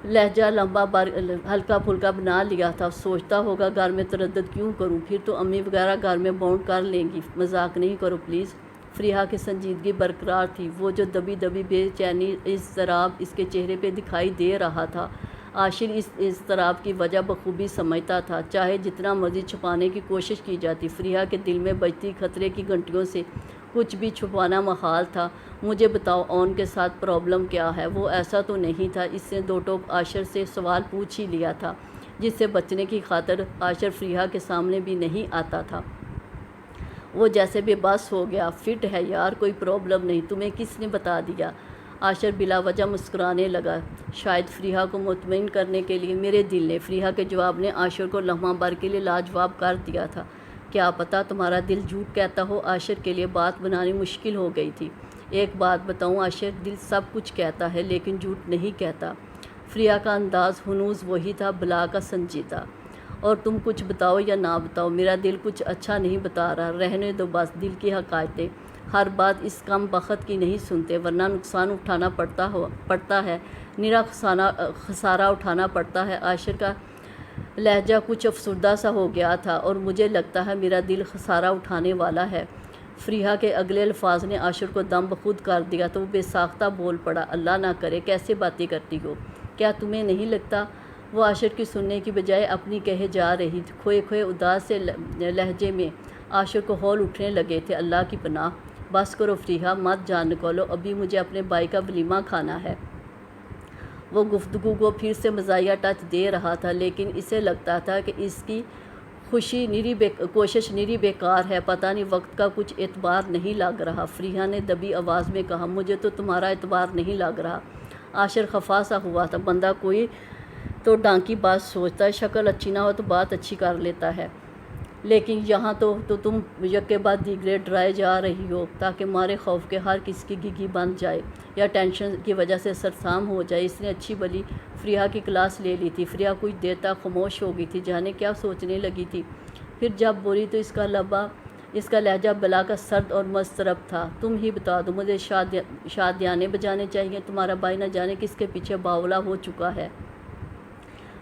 لہجہ لمبا ہلکا پھلکا بنا لیا تھا، سوچتا ہوگا گھر میں تردد کیوں کروں، پھر تو امی وغیرہ گھر میں بونڈ کر لیں گی، مذاق نہیں کرو پلیز۔ فریحہ کی سنجیدگی برقرار تھی، وہ جو دبی دبی بے چینی اضطراب اس کے چہرے پہ دکھائی دے رہا تھا، عاشر اس اضطراب کی وجہ بخوبی سمجھتا تھا، چاہے جتنا مرضی چھپانے کی کوشش کی جاتی۔ فریحہ کے دل میں بجتی خطرے کی گھنٹیوں سے کچھ بھی چھپانا محال تھا۔ مجھے بتاؤ اون کے ساتھ پرابلم کیا ہے؟ وہ ایسا تو نہیں تھا، اس نے دو ٹوک عاشر سے سوال پوچھ ہی لیا تھا، جس سے بچنے کی خاطر عاشر فریحہ کے سامنے بھی نہیں آتا تھا۔ وہ جیسے بے بس ہو گیا، فٹ ہے یار، کوئی پرابلم نہیں، تمہیں کس نے بتا دیا؟ عاشر بلا وجہ مسکرانے لگا، شاید فریحہ کو مطمئن کرنے کے لیے۔ میرے دل نے، فریحہ کے جواب نے عاشر کو لمحہ بھر کے لیے لاجواب کر دیا تھا۔ کیا پتہ تمہارا دل جھوٹ کہتا ہو؟ عاشر کے لیے بات بنانی مشکل ہو گئی تھی۔ ایک بات بتاؤں عاشر، دل سب کچھ کہتا ہے لیکن جھوٹ نہیں کہتا۔ فریحہ کا انداز ہنوز وہی تھا، بلا کا سنجیدہ۔ اور تم کچھ بتاؤ یا نہ بتاؤ، میرا دل کچھ اچھا نہیں بتا رہا، رہنے دو بس دل کی حقائقیں، ہر بات اس کم بخت کی نہیں سنتے، ورنہ نقصان اٹھانا پڑتا ہے، نرا خسارہ اٹھانا پڑتا ہے۔ عاشر کا لہجہ کچھ افسردہ سا ہو گیا تھا، اور مجھے لگتا ہے میرا دل خسارہ اٹھانے والا ہے۔ فریحہ کے اگلے الفاظ نے عاشر کو دم بخود کر دیا تو وہ بے ساختہ بول پڑا، اللہ نہ کرے، کیسے باتیں کرتی ہو؟ کیا تمہیں نہیں لگتا وہ عاشر کی سننے کی بجائے اپنی کہے جا رہی تھی۔ کھوئے کھوئے اداس سے لہجے میں عاشر کو ہول اٹھنے لگے تھے۔ اللہ کی پناہ، بس کرو فریحہ، مت جان نکالو، ابھی مجھے اپنے بھائی کا ولیمہ کھانا ہے۔ وہ گفتگو کو پھر سے مزاحیہ ٹچ دے رہا تھا، لیکن اسے لگتا تھا کہ اس کی کوشش نری بیکار ہے۔ پتہ نہیں وقت کا کچھ اعتبار نہیں لگ رہا۔ فریحہ نے دبی آواز میں کہا، مجھے تو تمہارا اعتبار نہیں لگ رہا۔ عاشر خفا سا ہوا تھا۔ بندہ کوئی تو ڈھنگ کی بات سوچتا ہے، شکل اچھی نہ ہو تو بات اچھی کر لیتا ہے، لیکن یہاں تو تم یکے بعد دیگرے ڈرائے جا رہی ہو تاکہ مارے خوف کے ہر کسی کی گھگی بن جائے یا ٹینشن کی وجہ سے سرسام ہو جائے۔ اس نے اچھی بلی فریحہ کی کلاس لے لی تھی۔ فریحہ کچھ دیر تک خاموش ہو گئی تھی، جانے کیا سوچنے لگی تھی۔ پھر جب بولی تو اس کا لہجہ بلا کا سرد اور مضطرب تھا۔ تم ہی بتا دو، مجھے شادیانے بجانے چاہیے، تمہارا بھائی نہ جانے کس کے پیچھے باولا ہو چکا ہے۔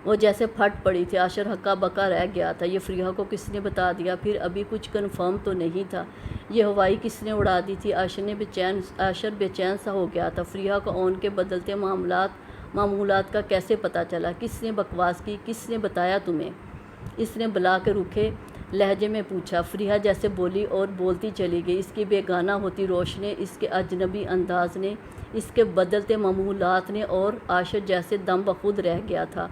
وہ جیسے پھٹ پڑی تھی۔ عاشر ہکا بکا رہ گیا تھا۔ یہ فریحہ کو کس نے بتا دیا؟ پھر ابھی کچھ کنفرم تو نہیں تھا۔ یہ ہوائی کس نے اڑا دی تھی؟ عاشر بے چین سا ہو گیا تھا۔ فریحہ کو ان کے بدلتے معمولات کا کیسے پتہ چلا؟ کس نے بکواس کی؟ کس نے بتایا تمہیں؟ اس نے بلا کے روکھے لہجے میں پوچھا۔ فریحہ جیسے بولی اور بولتی چلی گئی۔ اس کی بیگانہ ہوتی روشنی، اس کے اجنبی انداز نے، اس کے بدلتے معمولات نے، اور عاشر جیسے دم بخود رہ گیا تھا۔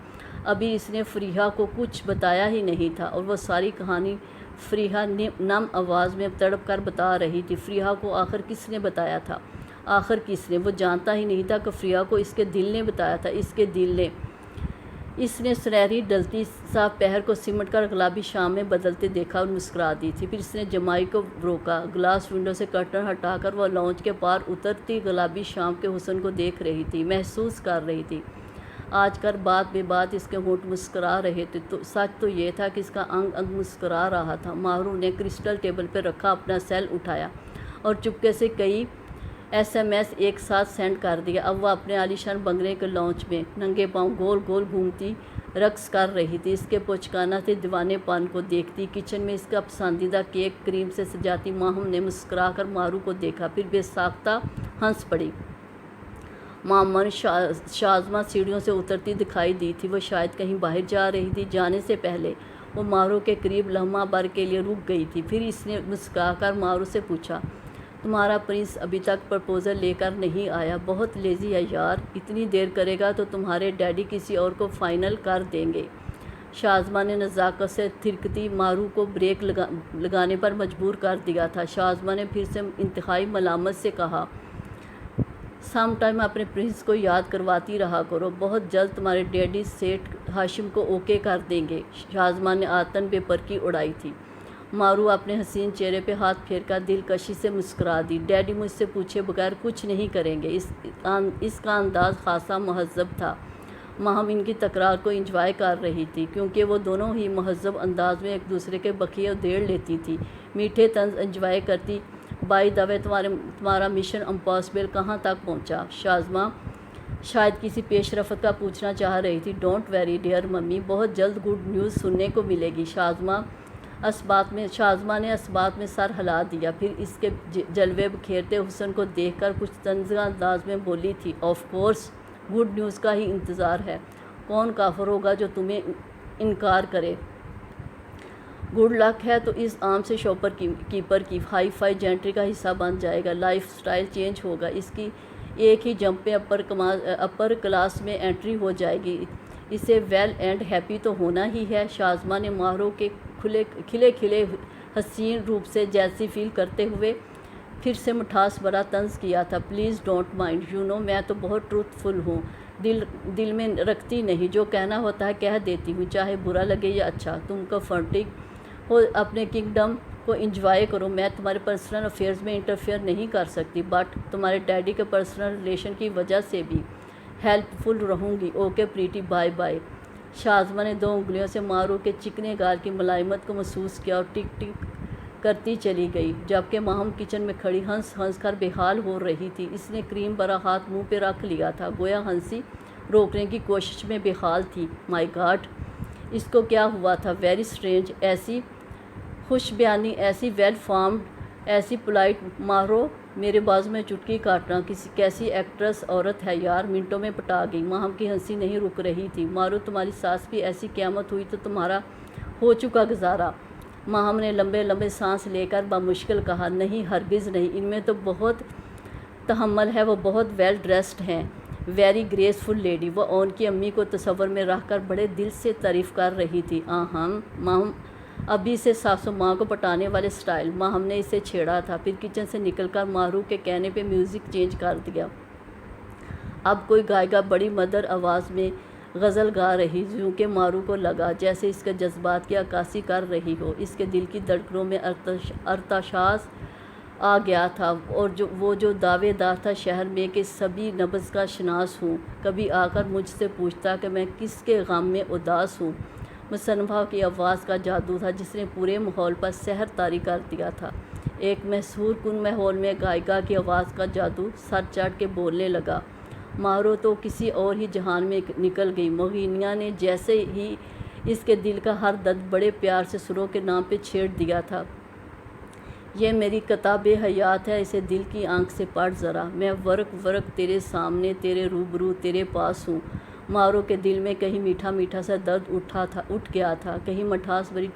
ابھی اس نے فریحہ کو کچھ بتایا ہی نہیں تھا، اور وہ ساری کہانی فریحہ نم آواز میں تڑپ کر بتا رہی تھی۔ فریحہ کو آخر کس نے بتایا تھا؟ آخر کس نے؟ وہ جانتا ہی نہیں تھا کہ فریحہ کو اس کے دل نے بتایا تھا۔ اس کے دل نے۔ اس نے سنہری ڈلتی سا پہر کو سمٹ کر گلابی شام میں بدلتے دیکھا اور مسکرا دی تھی۔ پھر اس نے جمائی کو روکا۔ گلاس ونڈو سے کرٹن ہٹا کر وہ لانچ کے پار اترتی گلابی شام کے حسن کو دیکھ رہی تھی، محسوس کر رہی تھی۔ آج کر بات بے بات اس کے ہونٹ مسکرا رہے تھے۔ تو سچ تو یہ تھا کہ اس کا انگ انگ مسکرا رہا تھا۔ ماہرو نے کرسٹل ٹیبل پہ رکھا اپنا سیل اٹھایا اور چپکے سے کئی SMS ایک ساتھ سینڈ کر دیا۔ اب وہ اپنے عالیشان بنگلے کے لانچ میں ننگے پاؤں گول گول گھومتی رقص کر رہی تھی۔ اس کے پچکانہ سے دیوانے پن کو دیکھتی، کچن میں اس کا پسندیدہ کیک کریم سے سجاتی ماہم نے مسکرا کر ماہرو کو دیکھا، پھر بے ساختہ ہنس پڑی۔ معمر شازمہ سیڑھیوں سے اترتی دکھائی دی تھی۔ وہ شاید کہیں باہر جا رہی تھی۔ جانے سے پہلے وہ ماہرو کے قریب لمحہ بھر کے لیے رک گئی تھی۔ پھر اس نے مسکرا کر ماہرو سے پوچھا، تمہارا پرنس ابھی تک پرپوزل لے کر نہیں آیا؟ بہت لیزی ہے یار، اتنی دیر کرے گا تو تمہارے ڈیڈی کسی اور کو فائنل کر دیں گے۔ شازمہ نے نزاکت سے تھرکتی ماہرو کو بریک لگانے پر مجبور کر دیا تھا۔ شازمہ نے پھر سے انتہائی ملامت سے کہا، سم ٹائم اپنے پرنس کو یاد کرواتی رہا کرو، بہت جلد تمہارے ڈیڈی سیٹ ہاشم کو اوکے کر دیں گے۔ شازمہ نے آتن بے پرکی اڑائی تھی۔ ماہرو اپنے حسین چہرے پہ ہاتھ پھیر کر دلکشی سے مسکرا دی۔ ڈیڈی مجھ سے پوچھے بغیر کچھ نہیں کریں گے۔ اس کا انداز خاصا مہذب تھا۔ ماہم ان کی تکرار کو انجوائے کر رہی تھی، کیونکہ وہ دونوں ہی مہذب انداز میں ایک دوسرے کے بقیے ادھیڑ لیتی تھی، میٹھے طنز انجوائے کرتی۔ بائی دا وے، تمہارا مشن امپاسبل کہاں تک پہنچا؟ شازمہ شاید کسی پیش رفت کا پوچھنا چاہ رہی تھی۔ ڈونٹ ویری ڈیئر ممی، بہت جلد گڈ نیوز سننے کو ملے گی۔ شازمہ نے اسبات میں سر ہلا دیا، پھر اس کے جلوے بکھیرتے حسن کو دیکھ کر کچھ طنزیہ انداز میں بولی تھی، آف کورس گڈ نیوز کا ہی انتظار ہے، کون کافر ہوگا جو تمہیں انکار کرے۔ گڈ لک ہے تو اس عام سے شاپ کیپر کی ہائی فائی جینٹری کا حصہ بن جائے گا، لائف سٹائل چینج ہوگا، اس کی ایک ہی جمپ میں اپر کلاس میں انٹری ہو جائے گی، اسے ویل اینڈ ہیپی تو ہونا ہی ہے۔ شازمہ نے ماہرو کے کھلے کھلے حسین روپ سے جیلسی فیل کرتے ہوئے پھر سے مٹھاس بھرا طنز کیا تھا، please don't mind, you know میں تو بہت ٹروتھ فل ہوں، دل میں رکھتی نہیں، جو کہنا ہوتا ہے کہہ دیتی ہوں، چاہے برا لگے یا اچھا۔ تم کمفرٹنگ ہو، اپنے کنگڈم کو انجوائے کرو، میں تمہارے پرسنل افیئرز میں انٹرفیئر نہیں کر سکتی، بٹ تمہارے ڈیڈی کے پرسنل ریلیشن کی وجہ سے بھی ہیلپ فل رہوں گی۔ Okay pretty, bye bye. Shazma نے 2 انگلیوں سے ماہرو کے چکنے گال کی ملائمت کو محسوس کیا اور ٹک ٹک کرتی چلی گئی، جبکہ ماہم کچن میں کھڑی ہنس ہنس کر بے حال ہو رہی تھی۔ اس نے کریم بھرا ہاتھ منہ پہ رکھ لیا تھا، گویا ہنسی روکنے کی کوشش میں بے حال تھی۔ مائی گاڈ، اس کو کیا ہوا تھا؟ ویری اسٹرینج، ایسی خوش بیانی، ایسی ویل فارمڈ، ایسی پولائٹ۔ ماہرو میرے بازو میں چٹکی کاٹنا کیسی ایکٹریس عورت ہے یار، منٹوں میں پٹا گئی۔ ماہم کی ہنسی نہیں رک رہی تھی۔ مارو تمہاری ساس بھی ایسی قیامت ہوئی تو تمہارا ہو چکا گزارا۔ ماہم نے لمبے لمبے سانس لے کر بمشکل کہا، نہیں ہرگز نہیں، ان میں تو بہت تحمل ہے، وہ بہت ویل ڈریسڈ ہیں، ویری گریسفل لیڈی۔ وہ ان کی امی کو تصور میں رکھ کر بڑے دل سے تعریف کر رہی تھی۔ ماہم ابھی سے ساسو ماں کو پٹانے والے سٹائل۔ ماہم نے اسے چھیڑا تھا، پھر کچن سے نکل کر مارو کے کہنے پہ میوزک چینج کر دیا۔ اب کوئی گائیکا بڑی مدر آواز میں غزل گا رہی، یوں کہ مارو کو لگا جیسے اس کے جذبات کی عکاسی کر رہی ہو۔ اس کے دل کی دھڑکنوں میں ارتعاش آ گیا تھا، اور وہ جو دعوے دار تھا شہر میں کہ سبھی نبض کا شناس ہوں، کبھی آ کر مجھ سے پوچھتا کہ میں کس کے غم میں اداس ہوں۔ مصنفہ کی آواز کا جادو تھا جس نے پورے ماحول پر سحر طاری کر دیا تھا۔ ایک محصور کن ماحول میں گائیکا کی آواز کا جادو سر چڑھ کے بولنے لگا۔ مارو تو کسی اور ہی جہان میں نکل گئی۔ موہنیا نے جیسے ہی اس کے دل کا ہر درد بڑے پیار سے سروں کے نام پہ چھیڑ دیا تھا۔ یہ میری کتاب حیات ہے، اسے دل کی آنکھ سے پڑھ ذرا، میں ورق ورق تیرے سامنے، تیرے روبرو، تیرے پاس ہوں۔ مارو کے دل میں کہیں میٹھا میٹھا سا درد اٹھ گیا تھا، کہیں مٹھاس بھری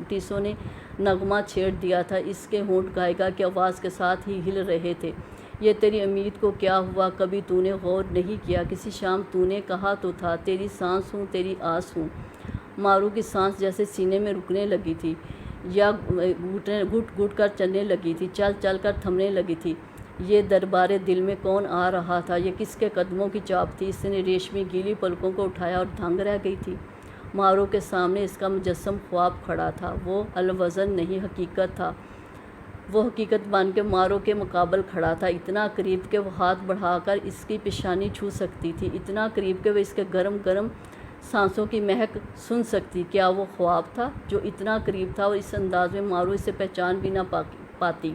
ٹیسوں نے نغمہ چھیڑ دیا تھا۔ اس کے ہونٹ گائیکا کی آواز کے ساتھ ہی ہل رہے تھے۔ یہ تیری امید کو کیا ہوا، کبھی تو نے غور نہیں کیا، کسی شام تو نے کہا تو تھا، تیری سانس ہوں، تیری آس ہوں۔ مارو کی سانس جیسے سینے میں رکنے لگی تھی، یا گھٹ گھٹ کر چلنے لگی تھی، چل چل کر تھمنے لگی تھی۔ یہ دربارے دل میں کون آ رہا تھا، یہ کس کے قدموں کی چاپ تھی؟ اس نے ریشمی گیلی پلکوں کو اٹھایا اور دھنگ رہ گئی تھی۔ مارو کے سامنے اس کا مجسم خواب کھڑا تھا، وہ الوزن نہیں حقیقت تھا۔ وہ حقیقت بن کے مارو کے مقابل کھڑا تھا، اتنا قریب کہ وہ ہاتھ بڑھا کر اس کی پیشانی چھو سکتی تھی، اتنا قریب کہ وہ اس کے گرم گرم سانسوں کی مہک سن سکتی۔ کیا وہ خواب تھا جو اتنا قریب تھا اور اس انداز میں مارو اسے پہچان بھی نہ پاتی؟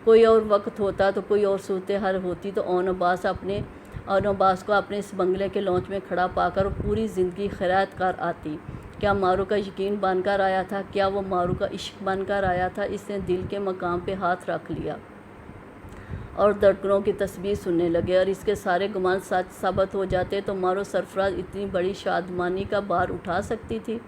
کوئی اور وقت ہوتا تو کوئی اور صورتحال ہوتی تو اون عباس کو اپنے اس بنگلے کے لانچ میں کھڑا پا کر وہ پوری زندگی خیرات کر آتی۔ کیا مارو کا یقین بن کر آیا تھا؟ کیا وہ مارو کا عشق بن کر آیا تھا؟ اس نے دل کے مقام پہ ہاتھ رکھ لیا اور دھڑکنوں کی تسبیح سننے لگے۔ اور اس کے سارے گمان سچ ثابت ہو جاتے تو مارو سرفراز اتنی بڑی شادمانی کا بار اٹھا سکتی تھی؟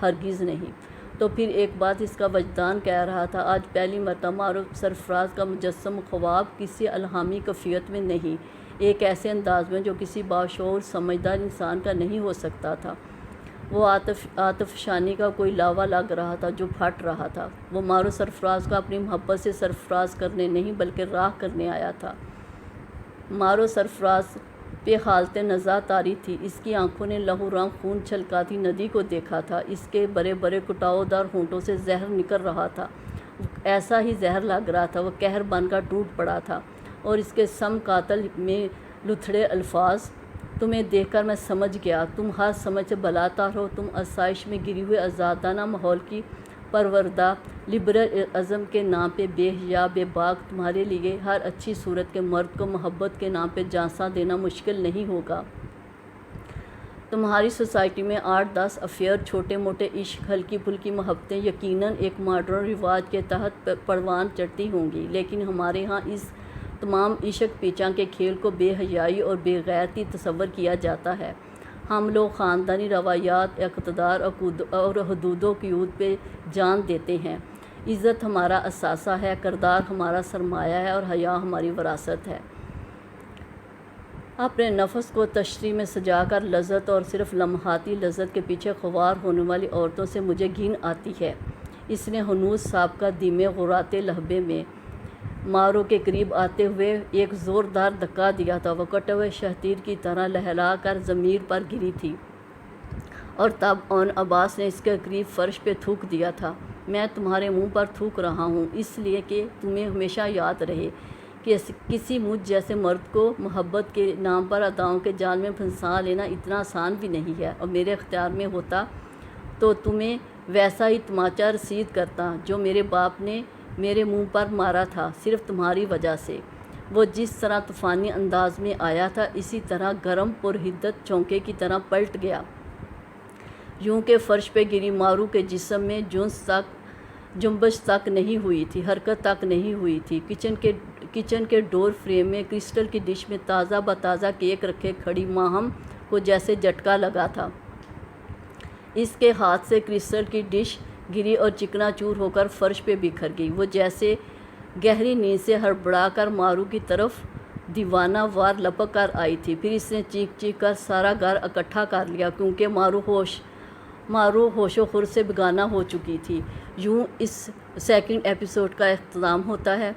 ہرگز نہیں۔ تو پھر ایک بات اس کا وجدان کہہ رہا تھا، آج پہلی مرتبہ مارو سرفراز کا مجسم خواب کسی الہامی کیفیت میں نہیں، ایک ایسے انداز میں جو کسی باشعور سمجھدار انسان کا نہیں ہو سکتا تھا۔ وہ آتش فشانی کا کوئی لاوا لگ رہا تھا جو پھٹ رہا تھا۔ وہ مارو سرفراز کو اپنی محبت سے سرفراز کرنے نہیں بلکہ راہ کرنے آیا تھا۔ مارو سرفراز پہ حالت نزاع طاری تھی، اس کی آنکھوں نے لہو رنگ خون چھلکاتی ندی کو دیکھا تھا، اس کے بڑے بڑے کٹاؤ دار ہونٹوں سے زہر نکل رہا تھا، ایسا ہی زہر لگ رہا تھا، وہ قہر بن کر ٹوٹ پڑا تھا، اور اس کے سم قاتل میں لتھڑے الفاظ، تمہیں دیکھ کر میں سمجھ گیا، تم ہر سمجھ سے بلاتار ہو، تم آسائش میں گری ہوئے آزادانہ ماحول کی پروردہ، لبرل ازم کے نام پہ بے حیا بے باک، تمہارے لیے ہر اچھی صورت کے مرد کو محبت کے نام پہ جانساں دینا مشکل نہیں ہوگا۔ تمہاری سوسائٹی میں 8-10 افیئر، چھوٹے موٹے عشق، ہلکی پھلکی محبتیں یقیناً ایک ماڈرن رواج کے تحت پروان چڑھتی ہوں گی، لیکن ہمارے ہاں اس تمام عشق پیچاں کے کھیل کو بے حیائی اور بے غیرتی تصور کیا جاتا ہے۔ ہم لوگ خاندانی روایات، اقتدار اور حدود و قیود پہ جان دیتے ہیں۔ عزت ہمارا اثاثہ ہے، کردار ہمارا سرمایہ ہے، اور حیا ہماری وراثت ہے۔ اپنے نفس کو تشریح میں سجا کر لذت اور صرف لمحاتی لذت کے پیچھے خوار ہونے والی عورتوں سے مجھے گھن آتی ہے۔ اس نے ہنوز صاحب کا دمِ غراتے لہبے میں مارو کے قریب آتے ہوئے ایک زوردار دھکا دیا تھا، وہ کٹے ہوئے شہتیر کی طرح لہلا کر زمین پر گری تھی، اور تب اون عباس نے اس کے قریب فرش پہ تھوک دیا تھا۔ میں تمہارے منہ پر تھوک رہا ہوں اس لیے کہ تمہیں ہمیشہ یاد رہے کہ کسی مجھ جیسے مرد کو محبت کے نام پر اداؤں کے جال میں پھنسا لینا اتنا آسان بھی نہیں ہے، اور میرے اختیار میں ہوتا تو تمہیں ویسا ہی تماچا رسید کرتا جو میرے باپ نے میرے منہ پر مارا تھا، صرف تمہاری وجہ سے۔ وہ جس طرح طوفانی انداز میں آیا تھا اسی طرح گرم پرحدت چونکے کی طرح پلٹ گیا، یوں کہ فرش پہ گری مارو کے جسم میں جنبش تک نہیں ہوئی تھی، حرکت تک نہیں ہوئی تھی۔ کچن کے ڈور فریم میں کرسٹل کی ڈش میں تازہ بتازہ کیک رکھے کھڑی ماہم کو جیسے جھٹکا لگا تھا۔ اس کے ہاتھ سے کرسٹل کی ڈش گری اور چکنا چور ہو کر فرش پہ بکھر گئی۔ وہ جیسے گہری نیند سے ہڑبڑا کر مارو کی طرف دیوانہ وار لپک کر آئی تھی۔ پھر اس نے چیخ چیخ کر سارا گھر اکٹھا کر لیا کیونکہ مارو ہوش و خرد سے بیگانہ ہو چکی تھی۔ یوں اس سیکنڈ ایپیسوڈ کا اختتام ہوتا ہے۔